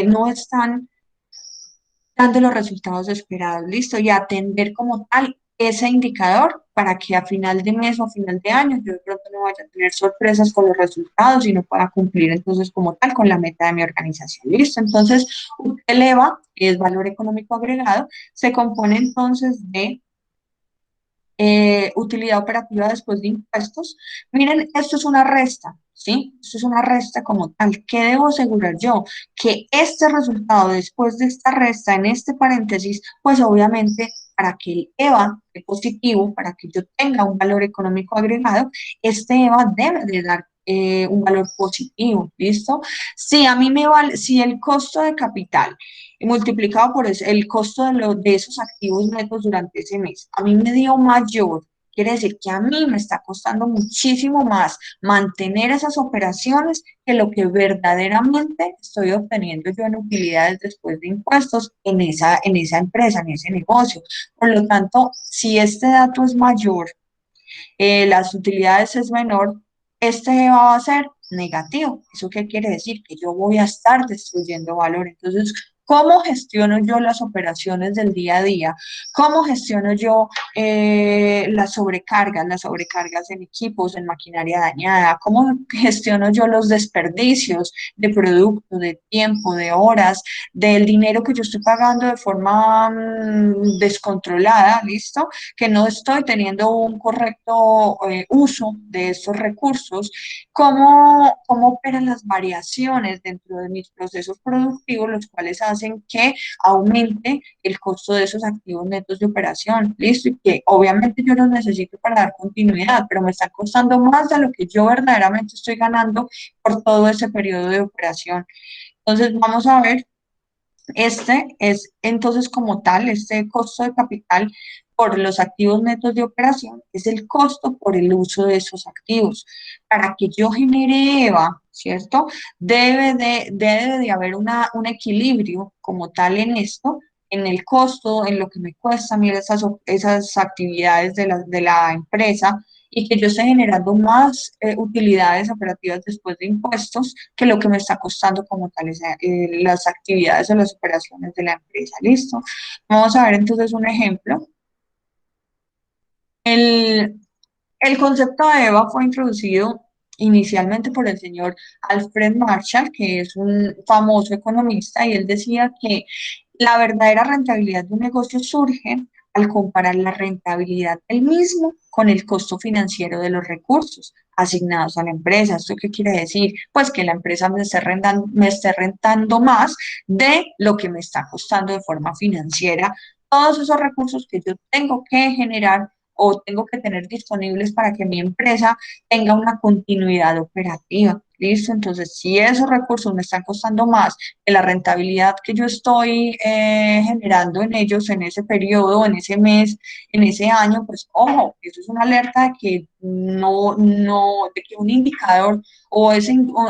no están dando los resultados esperados, listo, y atender como tal ese indicador para que a final de mes o a final de año yo de pronto no vaya a tener sorpresas con los resultados y no pueda cumplir entonces como tal con la meta de mi organización, listo. Entonces, el EVA, que es valor económico agregado, se compone entonces de utilidad operativa después de impuestos. Miren, esto es una resta, ¿sí? Esto es una resta como tal. ¿Qué debo asegurar yo? Que este resultado después de esta resta, en este paréntesis, pues obviamente para que el EVA sea positivo, para que yo tenga un valor económico agregado, este EVA debe de dar un valor positivo, ¿listo? Si a mí me vale, si el costo de capital multiplicado por el costo de esos activos netos durante ese mes, a mí me dio mayor, quiere decir que a mí me está costando muchísimo más mantener esas operaciones que lo que verdaderamente estoy obteniendo yo en utilidades después de impuestos en esa empresa, en ese negocio. Por lo tanto, si este dato es mayor, las utilidades es menor, este va a ser negativo. ¿Eso qué quiere decir? Que yo voy a estar destruyendo valor. Entonces, ¿cómo gestiono yo las operaciones del día a día? ¿Cómo gestiono yo las sobrecargas en equipos, en maquinaria dañada? ¿Cómo gestiono yo los desperdicios de producto, de tiempo, de horas, del dinero que yo estoy pagando de forma descontrolada, ¿listo? Que no estoy teniendo un correcto uso de estos recursos, cómo operan las variaciones dentro de mis procesos productivos, los cuales hacen que aumente el costo de esos activos netos de operación, listo, y que obviamente yo los necesito para dar continuidad, pero me están costando más de lo que yo verdaderamente estoy ganando por todo ese periodo de operación. Entonces, vamos a ver, este es entonces como tal, este costo de capital por los activos netos de operación es el costo por el uso de esos activos. Para que yo genere EVA, ¿cierto? Debe de haber un equilibrio como tal en esto, en el costo, en lo que me cuesta a mí esas actividades de la empresa y que yo esté generando más utilidades operativas después de impuestos que lo que me está costando como tal las actividades o las operaciones de la empresa. ¿Listo? Vamos a ver entonces un ejemplo. El, el concepto de EVA fue introducido inicialmente por el señor Alfred Marshall, que es un famoso economista, y él decía que la verdadera rentabilidad de un negocio surge al comparar la rentabilidad del mismo con el costo financiero de los recursos asignados a la empresa. ¿Esto qué quiere decir? Pues que la empresa me esté rentando más de lo que me está costando de forma financiera todos esos recursos que yo tengo que generar o tengo que tener disponibles para que mi empresa tenga una continuidad operativa. ¿Listo? Entonces, si esos recursos me están costando más que la rentabilidad que yo estoy generando en ellos en ese periodo, en ese mes, en ese año, pues ojo, eso es una alerta de que de que un indicador o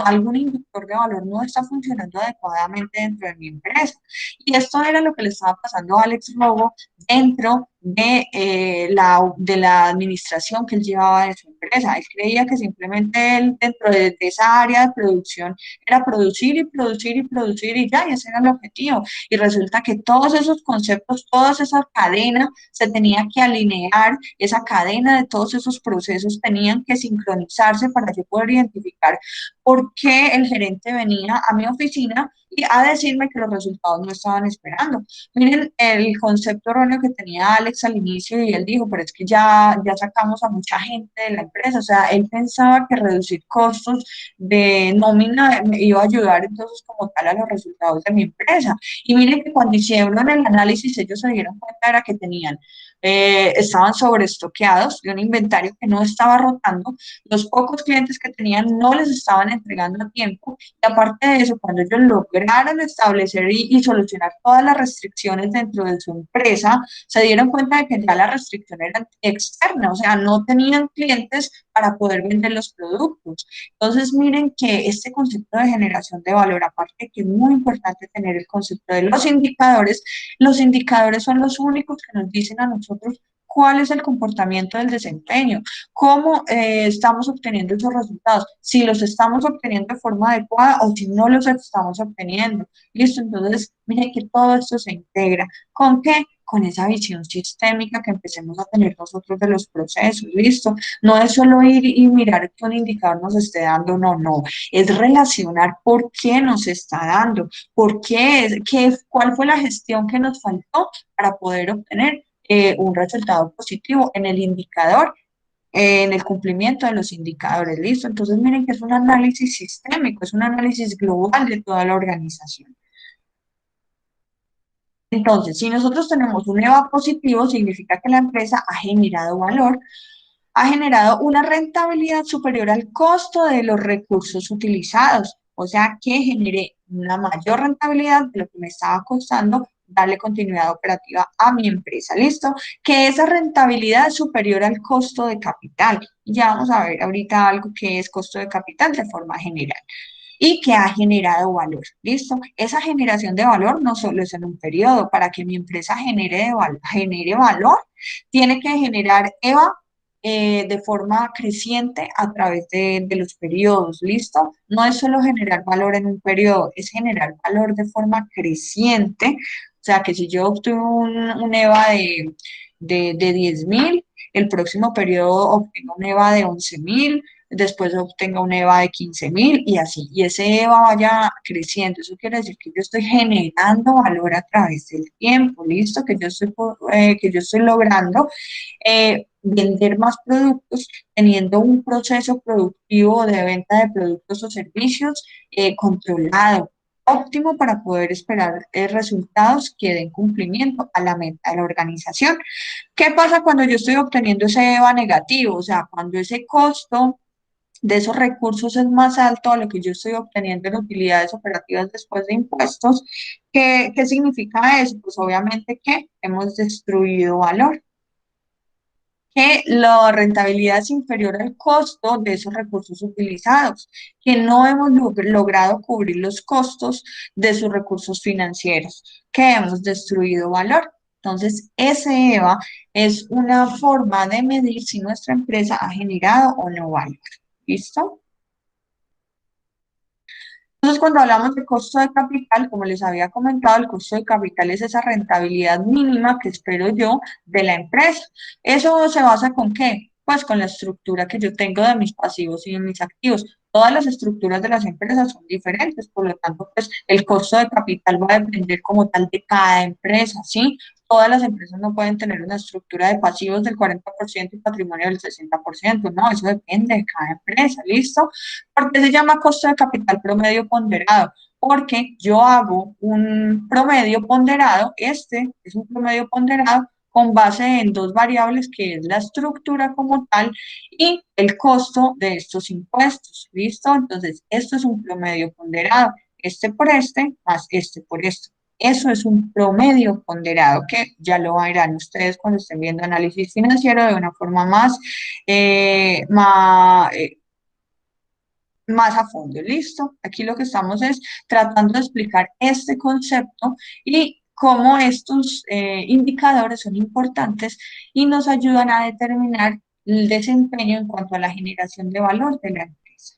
algún inductor de valor no está funcionando adecuadamente dentro de mi empresa. Y esto era lo que le estaba pasando a Alex Robo dentro de la administración que él llevaba de su empresa. Él creía que simplemente él, dentro de esa esa área de producción era producir y producir y producir y ya, y ese era el objetivo. Y resulta que todos esos conceptos, toda esa cadena se tenía que alinear, esa cadena de todos esos procesos tenían que sincronizarse para yo poder identificar por qué el gerente venía a mi oficina y a decirme que los resultados no estaban esperando. Miren el concepto erróneo que tenía Alex al inicio y él dijo, pero es que ya sacamos a mucha gente de la empresa, o sea, él pensaba que reducir costos de nómina me iba a ayudar entonces como tal a los resultados de mi empresa. Y miren que cuando hicieron el análisis ellos se dieron cuenta era que tenían, estaban sobreestoqueados de un inventario que no estaba rotando, los pocos clientes que tenían no les estaban entregando a tiempo y aparte de eso, cuando ellos lograron establecer y solucionar todas las restricciones dentro de su empresa, se dieron cuenta de que ya la restricción era externa, o sea, no tenían clientes para poder vender los productos. Entonces, miren que este concepto de generación de valor, aparte que es muy importante tener el concepto de los indicadores son los únicos que nos dicen a nosotros cuál es el comportamiento del desempeño, cómo estamos obteniendo esos resultados, si los estamos obteniendo de forma adecuada o si no los estamos obteniendo. Listo, entonces, miren que todo esto se integra. ¿Con qué? Con esa visión sistémica que empecemos a tener nosotros de los procesos, ¿listo? No es solo ir y mirar que un indicador nos esté dando, no, es relacionar por qué nos está dando, por qué, cuál fue la gestión que nos faltó para poder obtener un resultado positivo en el indicador, en el cumplimiento de los indicadores, ¿listo? Entonces miren que es un análisis sistémico, es un análisis global de toda la organización. Entonces, si nosotros tenemos un EVA positivo, significa que la empresa ha generado valor, ha generado una rentabilidad superior al costo de los recursos utilizados, o sea que genere una mayor rentabilidad de lo que me estaba costando darle continuidad operativa a mi empresa, ¿listo? Que esa rentabilidad es superior al costo de capital. Ya vamos a ver ahorita algo que es costo de capital de forma general y que ha generado valor, ¿listo? Esa generación de valor no solo es en un periodo, para que mi empresa genere valor, tiene que generar EVA de forma creciente a través de los periodos, ¿listo? No es solo generar valor en un periodo, es generar valor de forma creciente, o sea que si yo obtuve un EVA de 10.000, el próximo periodo obtengo un EVA de 11.000, después obtenga un EVA de 15.000 y así, y ese EVA vaya creciendo. Eso quiere decir que yo estoy generando valor a través del tiempo, ¿listo? Que yo estoy logrando vender más productos, teniendo un proceso productivo de venta de productos o servicios controlado, óptimo para poder esperar resultados que den cumplimiento a la meta de la organización. ¿Qué pasa cuando yo estoy obteniendo ese EVA negativo? O sea, cuando ese costo de esos recursos es más alto a lo que yo estoy obteniendo en utilidades operativas después de impuestos. ¿Qué significa eso? Pues obviamente que hemos destruido valor, que la rentabilidad es inferior al costo de esos recursos utilizados, que no hemos logrado cubrir los costos de sus recursos financieros, que hemos destruido valor. Entonces, ese EVA es una forma de medir si nuestra empresa ha generado o no valor. ¿Listo? Entonces, cuando hablamos de costo de capital, como les había comentado, el costo de capital es esa rentabilidad mínima que espero yo de la empresa. ¿Eso se basa con qué? Pues con la estructura que yo tengo de mis pasivos y de mis activos. Todas las estructuras de las empresas son diferentes, por lo tanto, pues el costo de capital va a depender como tal de cada empresa, ¿sí? Todas las empresas no pueden tener una estructura de pasivos del 40% y patrimonio del 60%, no, eso depende de cada empresa, ¿listo? ¿Por qué se llama costo de capital promedio ponderado? Porque yo hago un promedio ponderado, este es un promedio ponderado con base en dos variables que es la estructura como tal y el costo de estos impuestos, ¿listo? Entonces, esto es un promedio ponderado, este por este más este por esto. Eso es un promedio ponderado que ya lo verán ustedes cuando estén viendo análisis financiero de una forma más a fondo, ¿listo? Aquí lo que estamos es tratando de explicar este concepto y cómo estos indicadores son importantes y nos ayudan a determinar el desempeño en cuanto a la generación de valor de la empresa.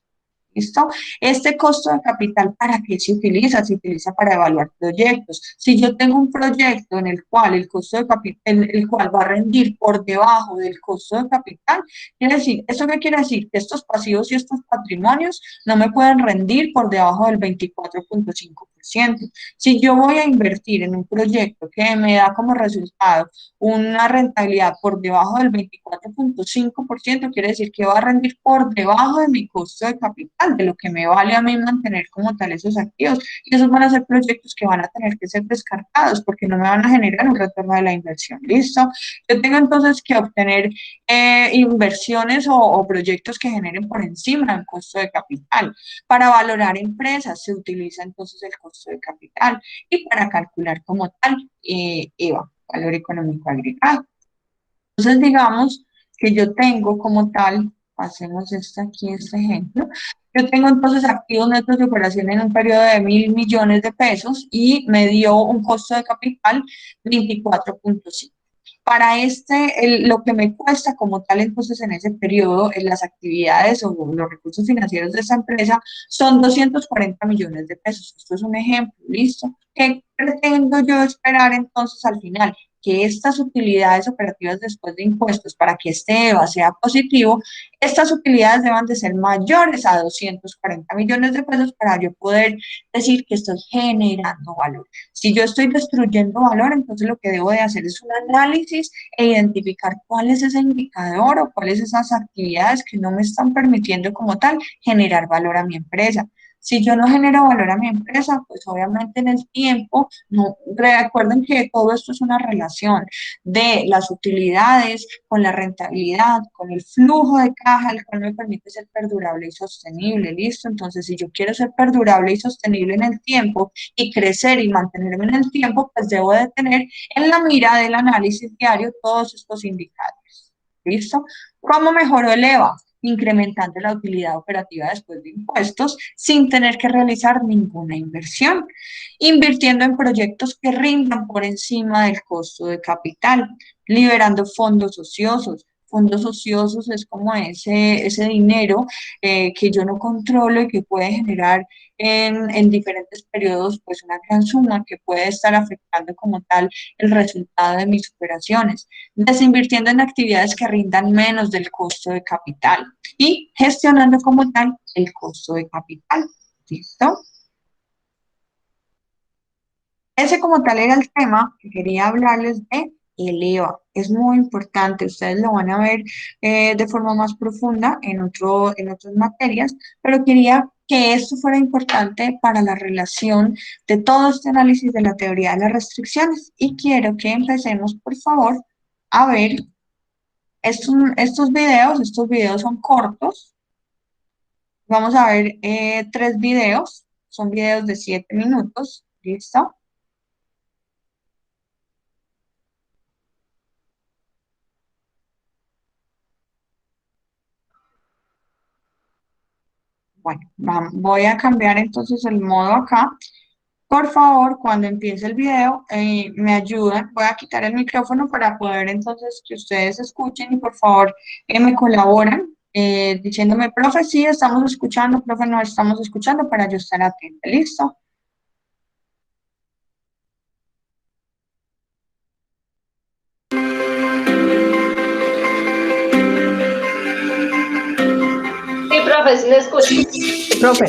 ¿Listo? Este costo de capital, ¿para qué se utiliza? Se utiliza para evaluar proyectos. Si yo tengo un proyecto en el cual el costo de capital, el cual va a rendir por debajo del costo de capital, quiere decir, ¿esto qué quiere decir? Que estos pasivos y estos patrimonios no me pueden rendir por debajo del 24.5%. Si yo voy a invertir en un proyecto que me da como resultado una rentabilidad por debajo del 24.5%, quiere decir que va a rendir por debajo de mi costo de capital, de lo que me vale a mí mantener como tal esos activos. Y esos van a ser proyectos que van a tener que ser descartados porque no me van a generar un retorno de la inversión. ¿Listo? Yo tengo entonces que obtener inversiones o proyectos que generen por encima del costo de capital. Para valorar empresas se utiliza entonces el costo de capital y para calcular como tal EVA, valor económico agregado. Entonces, digamos que yo tengo como tal, hacemos aquí este ejemplo, yo tengo entonces activos netos de operación en un periodo de 1.000 millones de pesos y me dio un costo de capital 24.5. Para lo que me cuesta como tal entonces en ese periodo, en las actividades o los recursos financieros de esta empresa son 240 millones de pesos. Esto es un ejemplo, ¿listo? ¿Qué pretendo yo esperar entonces al final? Que estas utilidades operativas después de impuestos, para que este EVA sea positivo, estas utilidades deban de ser mayores a 240 millones de pesos para yo poder decir que estoy generando valor. Si yo estoy destruyendo valor, entonces lo que debo de hacer es un análisis e identificar cuál es ese indicador o cuáles esas actividades que no me están permitiendo como tal generar valor a mi empresa. Si yo no genero valor a mi empresa, pues obviamente en el tiempo, no, recuerden que todo esto es una relación de las utilidades con la rentabilidad, con el flujo de caja, el cual me permite ser perdurable y sostenible, ¿listo? Entonces, si yo quiero ser perdurable y sostenible en el tiempo y crecer y mantenerme en el tiempo, pues debo de tener en la mira del análisis diario todos estos indicadores, ¿listo? ¿Cómo mejoró el EVA? Incrementando la utilidad operativa después de impuestos sin tener que realizar ninguna inversión, invirtiendo en proyectos que rindan por encima del costo de capital, liberando fondos ociosos. Fondos ociosos es como ese dinero que yo no controlo y que puede generar en diferentes periodos pues una gran suma que puede estar afectando como tal el resultado de mis operaciones, desinvirtiendo en actividades que rindan menos del costo de capital y gestionando como tal el costo de capital. ¿Listo? Ese como tal era el tema que quería hablarles de el EVA. Es muy importante, ustedes lo van a ver de forma más profunda en otras materias, pero quería que esto fuera importante para la relación de todo este análisis de la teoría de las restricciones. Y quiero que empecemos, por favor, a ver estos videos son cortos. Vamos a ver 3 videos, son videos de 7 minutos, ¿listo? Bueno, voy a cambiar entonces el modo acá. Por favor, cuando empiece el video, me ayudan. Voy a quitar el micrófono para poder entonces que ustedes escuchen y por favor me colaboran diciéndome, profe, sí, estamos escuchando, profe, no estamos escuchando para yo estar atenta. ¿Listo? Sí, profe, sí le escucho. Profe,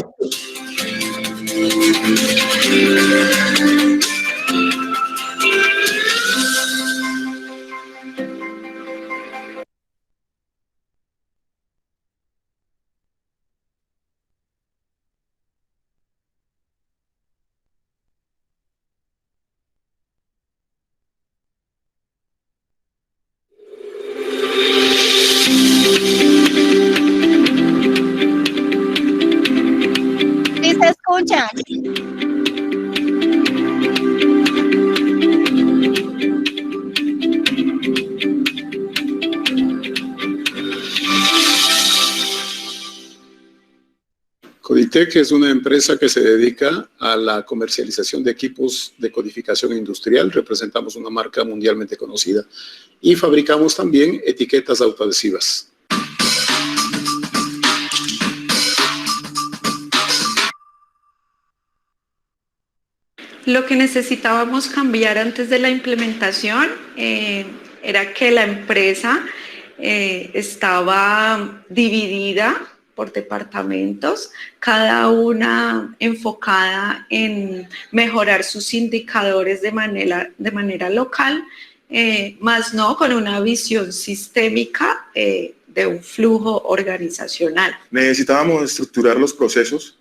Sí se escucha. Coditec es una empresa que se dedica a la comercialización de equipos de codificación industrial. Representamos una marca mundialmente conocida y fabricamos también etiquetas autoadhesivas. Lo que necesitábamos cambiar antes de la implementación era que la empresa estaba dividida por departamentos, cada una enfocada en mejorar sus indicadores de manera local, más no con una visión sistémica de un flujo organizacional. Necesitábamos estructurar los procesos,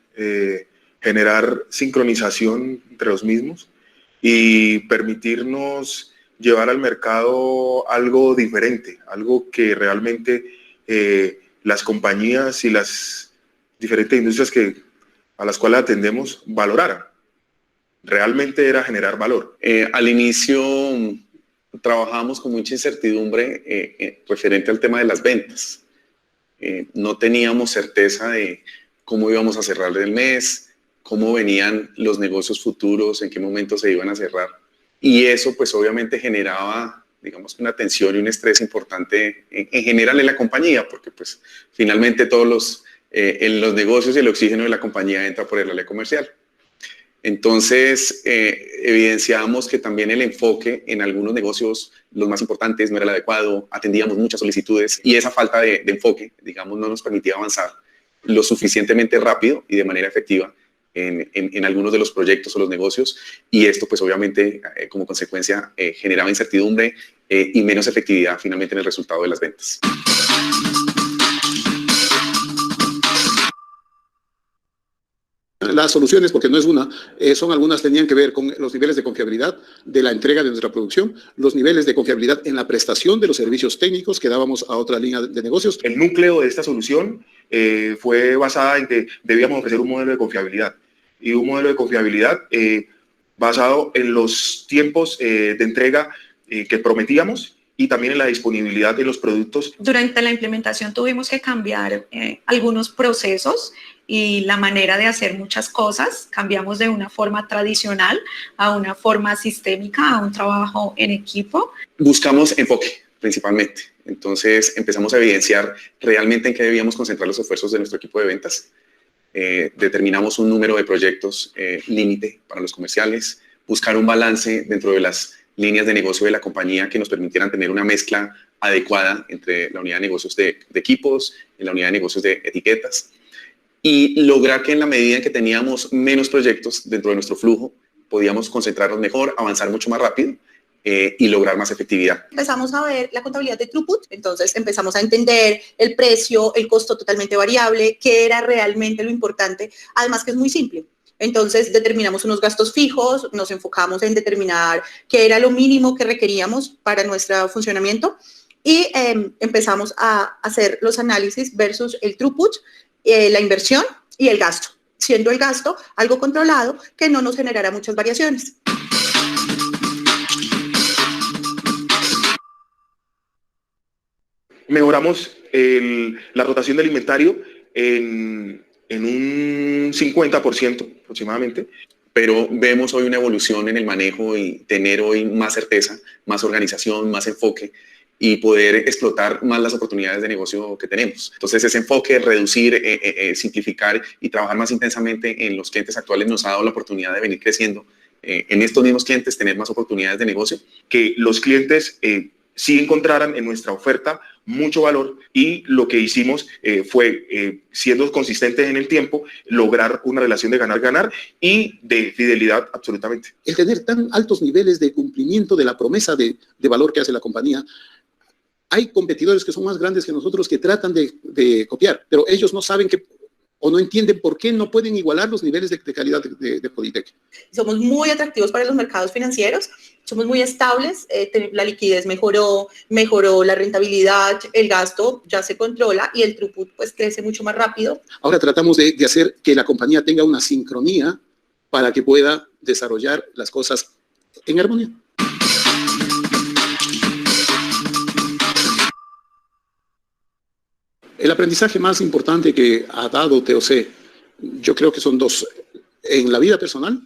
generar sincronización entre los mismos y permitirnos llevar al mercado algo diferente, algo que realmente las compañías y las diferentes industrias a las cuales atendemos valoraran. Realmente era generar valor. Al inicio trabajamos con mucha incertidumbre referente al tema de las ventas. No teníamos certeza de cómo íbamos a cerrar el mes, cómo venían los negocios futuros, en qué momento se iban a cerrar. Y eso pues obviamente generaba, digamos, una tensión y un estrés importante en general en la compañía, porque pues finalmente todos en los negocios y el oxígeno de la compañía entra por el área comercial. Entonces, evidenciamos que también el enfoque en algunos negocios, los más importantes, no era el adecuado, atendíamos muchas solicitudes y esa falta de enfoque, digamos, no nos permitía avanzar lo suficientemente rápido y de manera efectiva en algunos de los proyectos o los negocios, y esto pues obviamente como consecuencia generaba incertidumbre y menos efectividad finalmente en el resultado de las ventas. Las soluciones, porque no es una, son algunas, tenían que ver con los niveles de confiabilidad de la entrega de nuestra producción, los niveles de confiabilidad en la prestación de los servicios técnicos que dábamos a otra línea de negocios. El núcleo de esta solución fue basada en que debíamos ofrecer un modelo de confiabilidad, y un modelo de confiabilidad basado en los tiempos de entrega que prometíamos y también en la disponibilidad de los productos. Durante la implementación tuvimos que cambiar algunos procesos y la manera de hacer muchas cosas. Cambiamos de una forma tradicional a una forma sistémica, a un trabajo en equipo. Buscamos enfoque principalmente. Entonces empezamos a evidenciar realmente en qué debíamos concentrar los esfuerzos de nuestro equipo de ventas. Determinamos un número de proyectos límite para los comerciales, buscar un balance dentro de las líneas de negocio de la compañía que nos permitieran tener una mezcla adecuada entre la unidad de negocios de equipos y la unidad de negocios de etiquetas, y lograr que en la medida en que teníamos menos proyectos dentro de nuestro flujo, podíamos concentrarnos mejor, avanzar mucho más rápido y lograr más efectividad. Empezamos a ver la contabilidad de throughput, entonces empezamos a entender el precio, el costo totalmente variable, qué era realmente lo importante, además que es muy simple. Entonces determinamos unos gastos fijos, nos enfocamos en determinar qué era lo mínimo que requeríamos para nuestro funcionamiento y empezamos a hacer los análisis versus el throughput, la inversión y el gasto, siendo el gasto algo controlado que no nos generará muchas variaciones. Mejoramos la rotación del inventario en un 50% aproximadamente. Pero vemos hoy una evolución en el manejo y tener hoy más certeza, más organización, más enfoque y poder explotar más las oportunidades de negocio que tenemos. Entonces ese enfoque, reducir, simplificar y trabajar más intensamente en los clientes actuales nos ha dado la oportunidad de venir creciendo en estos mismos clientes, tener más oportunidades de negocio. Que los clientes sí encontraran en nuestra oferta mucho valor, y lo que hicimos fue, siendo consistentes en el tiempo, lograr una relación de ganar-ganar y de fidelidad absolutamente. El tener tan altos niveles de cumplimiento de la promesa de valor que hace la compañía, hay competidores que son más grandes que nosotros que tratan de copiar, pero ellos no saben o no entienden por qué no pueden igualar los niveles de calidad de Coditec. Somos muy atractivos para los mercados financieros, somos muy estables, la liquidez mejoró, la rentabilidad, el gasto ya se controla y el throughput pues crece mucho más rápido. Ahora tratamos de hacer que la compañía tenga una sincronía para que pueda desarrollar las cosas en armonía. El aprendizaje más importante que ha dado TOC, yo creo que son dos. En la vida personal,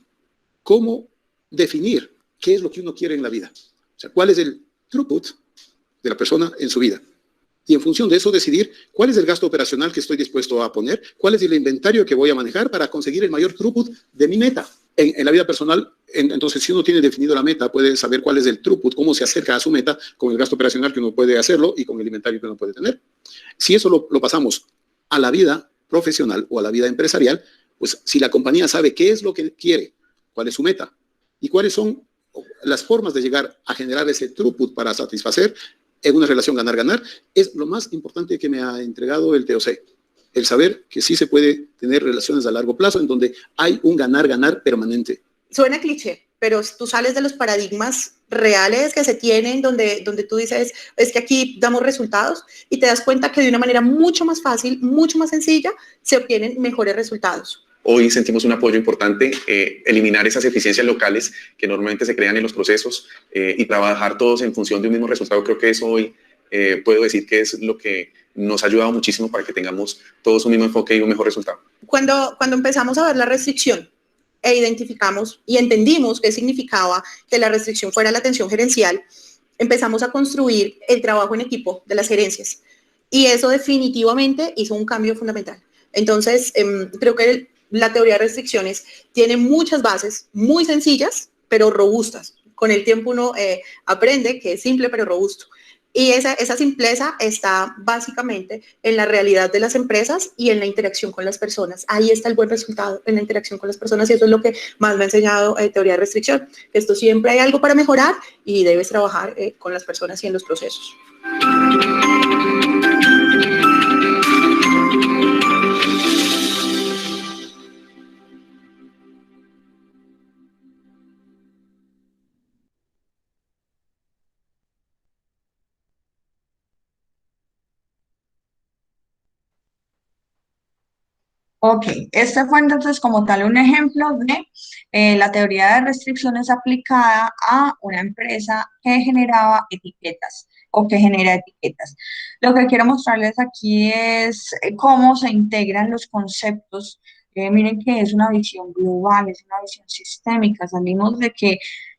cómo definir qué es lo que uno quiere en la vida. O sea, cuál es el throughput de la persona en su vida. Y en función de eso decidir cuál es el gasto operacional que estoy dispuesto a poner, cuál es el inventario que voy a manejar para conseguir el mayor throughput de mi meta. En la vida personal, entonces, si uno tiene definido la meta, puede saber cuál es el throughput, cómo se acerca a su meta con el gasto operacional que uno puede hacerlo y con el inventario que uno puede tener. Si eso lo pasamos a la vida profesional o a la vida empresarial, pues si la compañía sabe qué es lo que quiere, cuál es su meta y cuáles son las formas de llegar a generar ese throughput para satisfacer en una relación ganar-ganar, es lo más importante que me ha entregado el TOC. El saber que sí se puede tener relaciones a largo plazo en donde hay un ganar-ganar permanente. Suena cliché, pero tú sales de los paradigmas reales que se tienen, donde tú dices, es que aquí damos resultados, y te das cuenta que de una manera mucho más fácil, mucho más sencilla, se obtienen mejores resultados. Hoy sentimos un apoyo importante, eliminar esas eficiencias locales que normalmente se crean en los procesos y trabajar todos en función de un mismo resultado. Creo que eso hoy puedo decir que es lo que nos ha ayudado muchísimo para que tengamos todos un mismo enfoque y un mejor resultado. Cuando empezamos a ver la restricción e identificamos y entendimos qué significaba que la restricción fuera la atención gerencial, empezamos a construir el trabajo en equipo de las gerencias. Y eso definitivamente hizo un cambio fundamental. Entonces, creo que la teoría de restricciones tiene muchas bases muy sencillas, pero robustas. Con el tiempo uno aprende que es simple, pero robusto. Y esa simpleza está básicamente en la realidad de las empresas y en la interacción con las personas. Ahí está el buen resultado, en la interacción con las personas, y eso es lo que más me ha enseñado teoría de restricción. Esto siempre hay algo para mejorar y debes trabajar con las personas y en los procesos. Ok, este fue entonces como tal un ejemplo de la teoría de restricciones aplicada a una empresa que generaba etiquetas o que genera etiquetas. Lo que quiero mostrarles aquí es cómo se integran los conceptos. Miren que es una visión global, es una visión sistémica.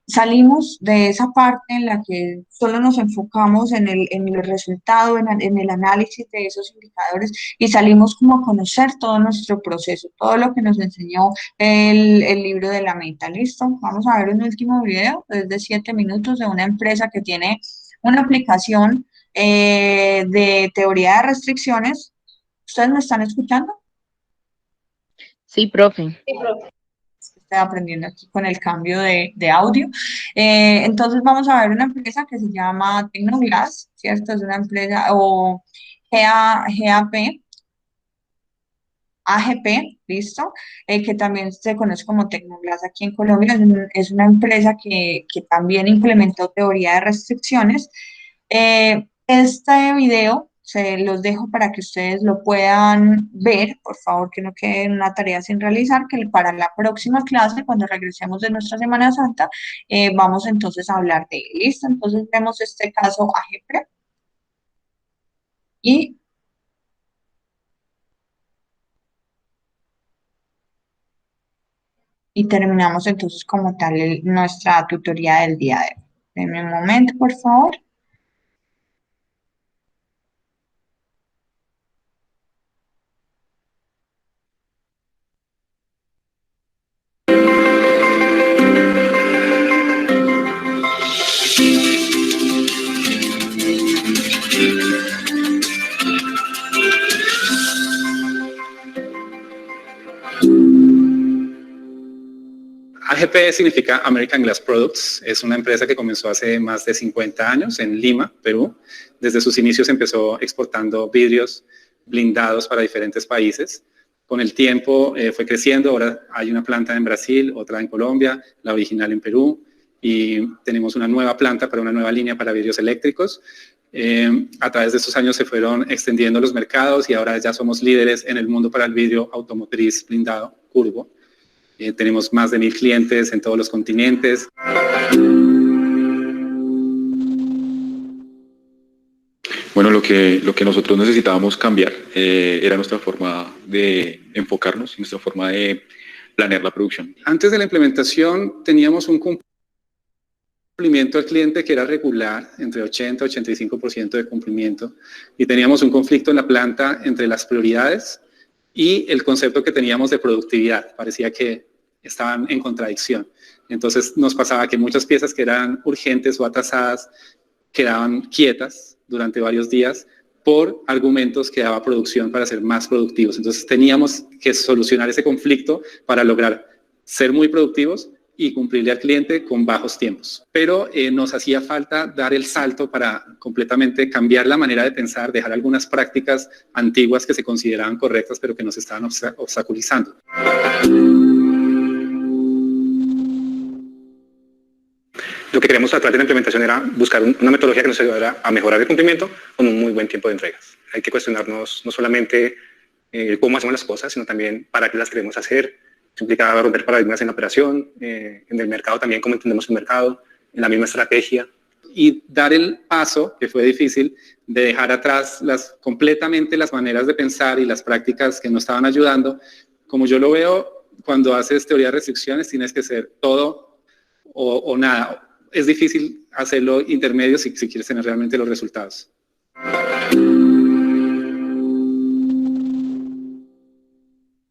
Salimos de esa parte en la que solo nos enfocamos en el resultado, en el análisis de esos indicadores, y salimos como a conocer todo nuestro proceso, todo lo que nos enseñó el libro de la meta. ¿Listo? Vamos a ver un último video, es de 7 minutos, de una empresa que tiene una aplicación de teoría de restricciones. ¿Ustedes me están escuchando? Sí, profe. Sí, profe. Estoy aprendiendo aquí con el cambio de audio. Entonces vamos a ver una empresa que se llama Tecnoglass, ¿cierto? Es una empresa, o AGP, ¿listo? Que también se conoce como Tecnoglass aquí en Colombia. Es una empresa que también implementó teoría de restricciones. Este video se los dejo para que ustedes lo puedan ver, por favor, que no quede una tarea sin realizar, que para la próxima clase, cuando regresemos de nuestra Semana Santa, vamos entonces a hablar de él. ¿Listo? Entonces vemos este caso AGP y terminamos entonces como tal nuestra tutoría del día de hoy. Denme un momento, por favor. AGP significa American Glass Products, es una empresa que comenzó hace más de 50 años en Lima, Perú. Desde sus inicios empezó exportando vidrios blindados para diferentes países. Con el tiempo fue creciendo, ahora hay una planta en Brasil, otra en Colombia, la original en Perú, y tenemos una nueva planta para una nueva línea para vidrios eléctricos. A través de estos años se fueron extendiendo los mercados y ahora ya somos líderes en el mundo para el vidrio automotriz blindado curvo. Tenemos más de 1000 clientes en todos los continentes. Bueno, lo que nosotros necesitábamos cambiar era nuestra forma de enfocarnos y nuestra forma de planear la producción. Antes de la implementación teníamos un cumplimiento al cliente que era regular, entre 80 y 85% de cumplimiento, y teníamos un conflicto en la planta entre las prioridades y el concepto que teníamos de productividad. Parecía que estaban en contradicción. Entonces nos pasaba que muchas piezas que eran urgentes o atrasadas quedaban quietas durante varios días por argumentos que daba producción para ser más productivos. Entonces teníamos que solucionar ese conflicto para lograr ser muy productivos y cumplirle al cliente con bajos tiempos. Pero nos hacía falta dar el salto para completamente cambiar la manera de pensar, dejar algunas prácticas antiguas que se consideraban correctas, pero que nos estaban obstaculizando. Lo que queríamos a través de la implementación era buscar una metodología que nos ayudara a mejorar el cumplimiento con un muy buen tiempo de entregas. Hay que cuestionarnos no solamente cómo hacemos las cosas, sino también para qué las queremos hacer. Eso implica romper paradigmas en la operación, en el mercado también, cómo entendemos el mercado, en la misma estrategia. Y dar el paso, que fue difícil, de dejar atrás completamente las maneras de pensar y las prácticas que nos estaban ayudando. Como yo lo veo, cuando haces teoría de restricciones tienes que ser todo o nada. Es difícil hacerlo intermedio si quieres tener realmente los resultados.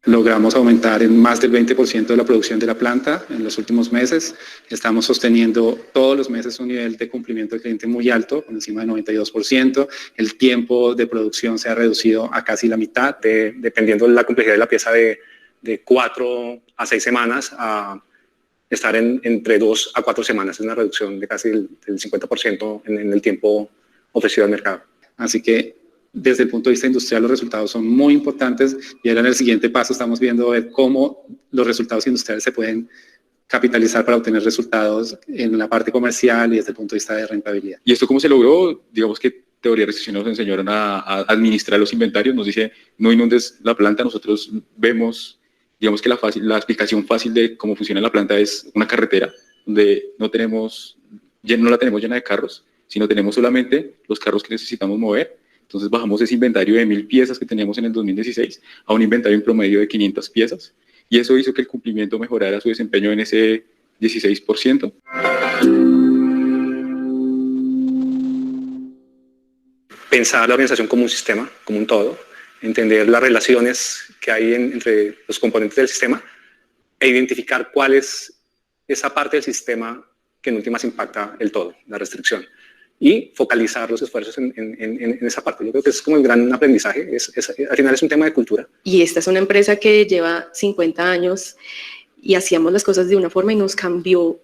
Logramos aumentar en más del 20% de la producción de la planta en los últimos meses. Estamos sosteniendo todos los meses un nivel de cumplimiento del cliente muy alto, por encima del 92%. El tiempo de producción se ha reducido a casi la mitad. Dependiendo de la complejidad de la pieza, de 4 a 6 semanas a estar entre 2 a 4 semanas. Es una reducción de casi el 50% en el tiempo ofrecido al mercado. Así que desde el punto de vista industrial los resultados son muy importantes y ahora en el siguiente paso estamos viendo ver cómo los resultados industriales se pueden capitalizar para obtener resultados en la parte comercial y desde el punto de vista de rentabilidad. ¿Y esto cómo se logró? Digamos que teoría de restricción nos enseñaron a administrar los inventarios, nos dice no inundes la planta. Nosotros vemos, digamos que la explicación fácil de cómo funciona la planta es una carretera donde no la tenemos llena de carros, sino tenemos solamente los carros que necesitamos mover. Entonces bajamos ese inventario de 1000 piezas que teníamos en el 2016 a un inventario en promedio de 500 piezas. Y eso hizo que el cumplimiento mejorara su desempeño en ese 16%. Pensar la organización como un sistema, como un todo, entender las relaciones que hay entre los componentes del sistema e identificar cuál es esa parte del sistema que en últimas impacta el todo, la restricción. Y focalizar los esfuerzos en esa parte. Yo creo que es como el gran aprendizaje, al final es un tema de cultura. Y esta es una empresa que lleva 50 años y hacíamos las cosas de una forma y nos cambió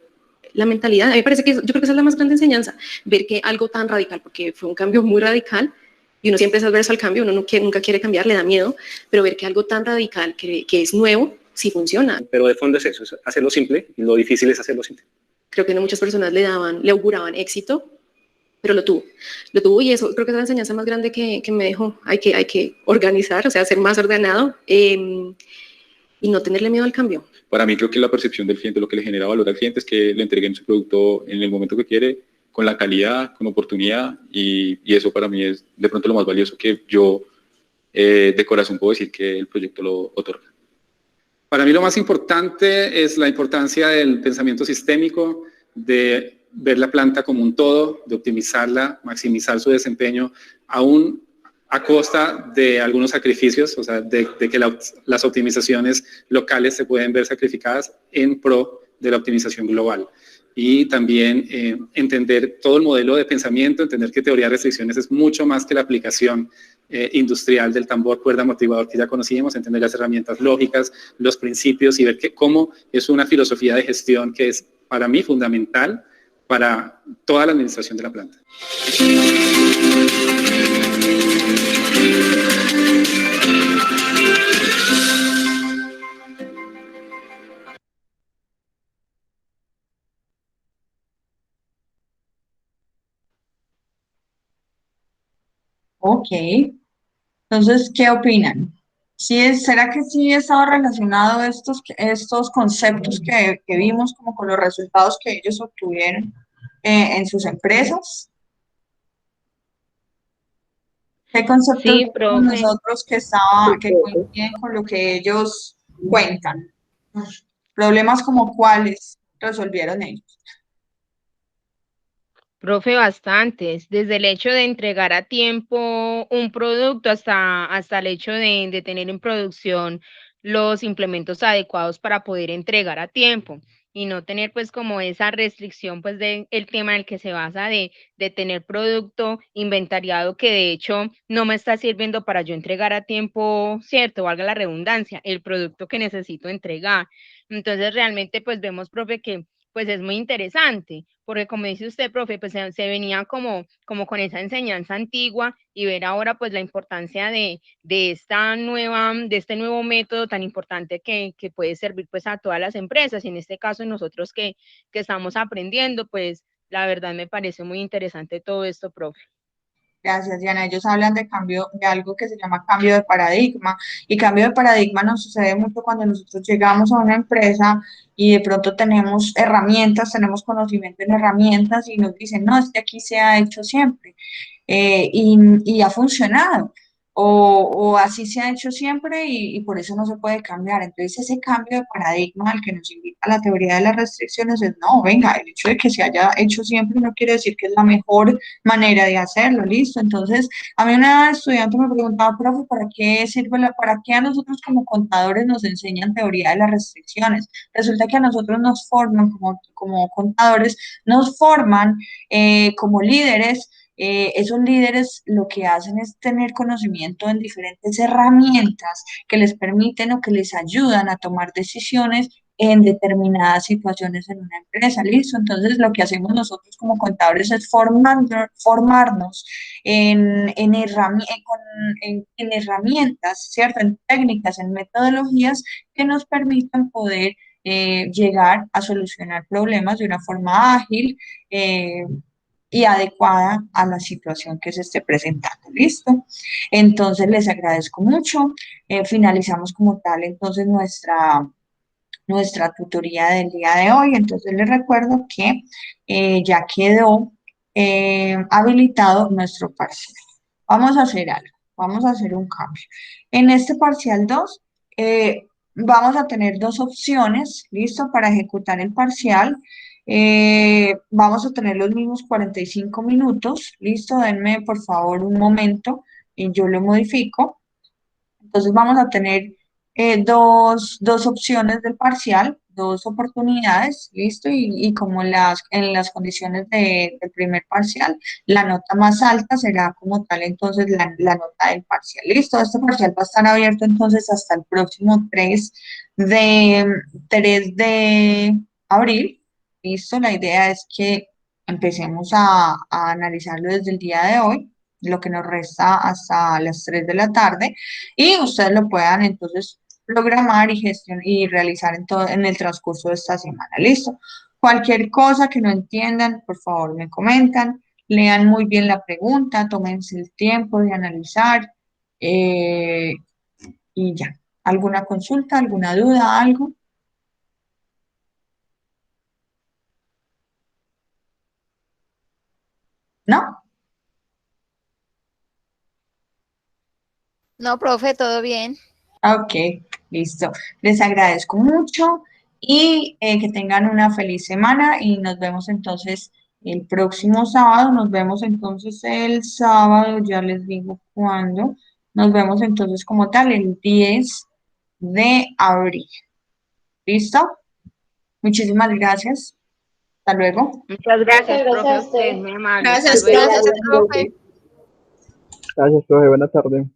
la mentalidad. A mí me parece que yo creo que esa es la más grande enseñanza, ver que algo tan radical, porque fue un cambio muy radical y uno siempre es adverso al cambio, uno nunca quiere cambiar, le da miedo, pero ver que algo tan radical que es nuevo, sí funciona. Pero de fondo es eso, es hacerlo simple y lo difícil es hacerlo simple. Creo que no muchas personas le auguraban éxito, pero lo tuvo y eso creo que es la enseñanza más grande que me dejó. Hay que organizar, o sea, ser más ordenado y no tenerle miedo al cambio. Para mí creo que la percepción del cliente, lo que le genera valor al cliente es que le entreguen su producto en el momento que quiere, con la calidad, con oportunidad y eso para mí es de pronto lo más valioso que yo de corazón puedo decir que el proyecto lo otorga. Para mí lo más importante es la importancia del pensamiento sistémico, de ver la planta como un todo, de optimizarla, maximizar su desempeño, aún a costa de algunos sacrificios, o sea, de que las optimizaciones locales se pueden ver sacrificadas en pro de la optimización global. Y también entender todo el modelo de pensamiento, entender que teoría de restricciones es mucho más que la aplicación industrial del tambor, cuerda, amortiguador que ya conocíamos, entender las herramientas lógicas, los principios y ver cómo es una filosofía de gestión que es para mí fundamental para toda la administración de la planta. Ok, entonces, ¿qué opinan? ¿Será que sí estaba relacionado estos conceptos que vimos como con los resultados que ellos obtuvieron en sus empresas? ¿Qué conceptos Sí, vemos profe. nosotros que coinciden con lo que ellos cuentan? ¿Problemas como cuáles resolvieron ellos? Profe, bastantes, desde el hecho de entregar a tiempo un producto hasta el hecho de tener en producción los implementos adecuados para poder entregar a tiempo y no tener pues como esa restricción pues del tema en el que se basa de tener producto inventariado que de hecho no me está sirviendo para yo entregar a tiempo, cierto, valga la redundancia, el producto que necesito entregar. Entonces realmente pues vemos, profe, que pues es muy interesante, porque como dice usted, profe, pues se venía como con esa enseñanza antigua y ver ahora pues la importancia de este nuevo método tan importante que puede servir pues a todas las empresas, y en este caso nosotros que estamos aprendiendo, pues la verdad me parece muy interesante todo esto, profe. Gracias, Diana. Ellos hablan de cambio, de algo que se llama cambio de paradigma. Y cambio de paradigma nos sucede mucho cuando nosotros llegamos a una empresa y de pronto tenemos herramientas, tenemos conocimiento en herramientas y nos dicen, no, es que aquí se ha hecho siempre y ha funcionado. O así se ha hecho siempre y por eso no se puede cambiar. Entonces, ese cambio de paradigma al que nos invita la teoría de las restricciones es, no, venga, el hecho de que se haya hecho siempre no quiere decir que es la mejor manera de hacerlo, listo. Entonces, a mí una estudiante me preguntaba, profe, ¿para qué sirve para qué a nosotros como contadores nos enseñan teoría de las restricciones? Resulta que a nosotros nos forman como contadores, nos forman como líderes. Esos líderes lo que hacen es tener conocimiento en diferentes herramientas que les permiten o que les ayudan a tomar decisiones en determinadas situaciones en una empresa, ¿listo? Entonces, lo que hacemos nosotros como contadores es formarnos en herramientas, ¿cierto? En técnicas, en metodologías que nos permitan poder llegar a solucionar problemas de una forma ágil y adecuada a la situación que se esté presentando, ¿listo? Entonces, les agradezco mucho. Finalizamos como tal, entonces, nuestra tutoría del día de hoy. Entonces les recuerdo que ya quedó habilitado nuestro parcial. Vamos a hacer algo, vamos a hacer un cambio. En este parcial 2 vamos a tener dos opciones, ¿listo? Para ejecutar el parcial. Vamos a tener los mismos 45 minutos, ¿listo? Denme por favor un momento y yo lo modifico. Entonces vamos a tener dos opciones del parcial, dos oportunidades, listo, y como en las condiciones del primer parcial, la nota más alta será como tal entonces la nota del parcial, listo. Este parcial va a estar abierto entonces hasta el próximo 3 de abril, listo. La idea es que empecemos a analizarlo desde el día de hoy, lo que nos resta hasta las 3 de la tarde, y ustedes lo puedan entonces programar y gestionar y realizar en el transcurso de esta semana. ¿Listo? Cualquier cosa que no entiendan, por favor me comentan, lean muy bien la pregunta, tómense el tiempo de analizar y ya. ¿Alguna consulta, alguna duda, algo? ¿No? No, profe, todo bien. Ok, listo. Les agradezco mucho y que tengan una feliz semana y nos vemos entonces el próximo sábado. Nos vemos entonces el sábado, ya les digo cuándo. Nos vemos entonces como tal el 10 de abril. ¿Listo? Muchísimas gracias. Hasta luego. Muchas gracias, profe, a Gracias a usted, usted. muy amable. Gracias, Hasta luego. profe. Gracias, profe. Gracias, profe. Buenas tardes.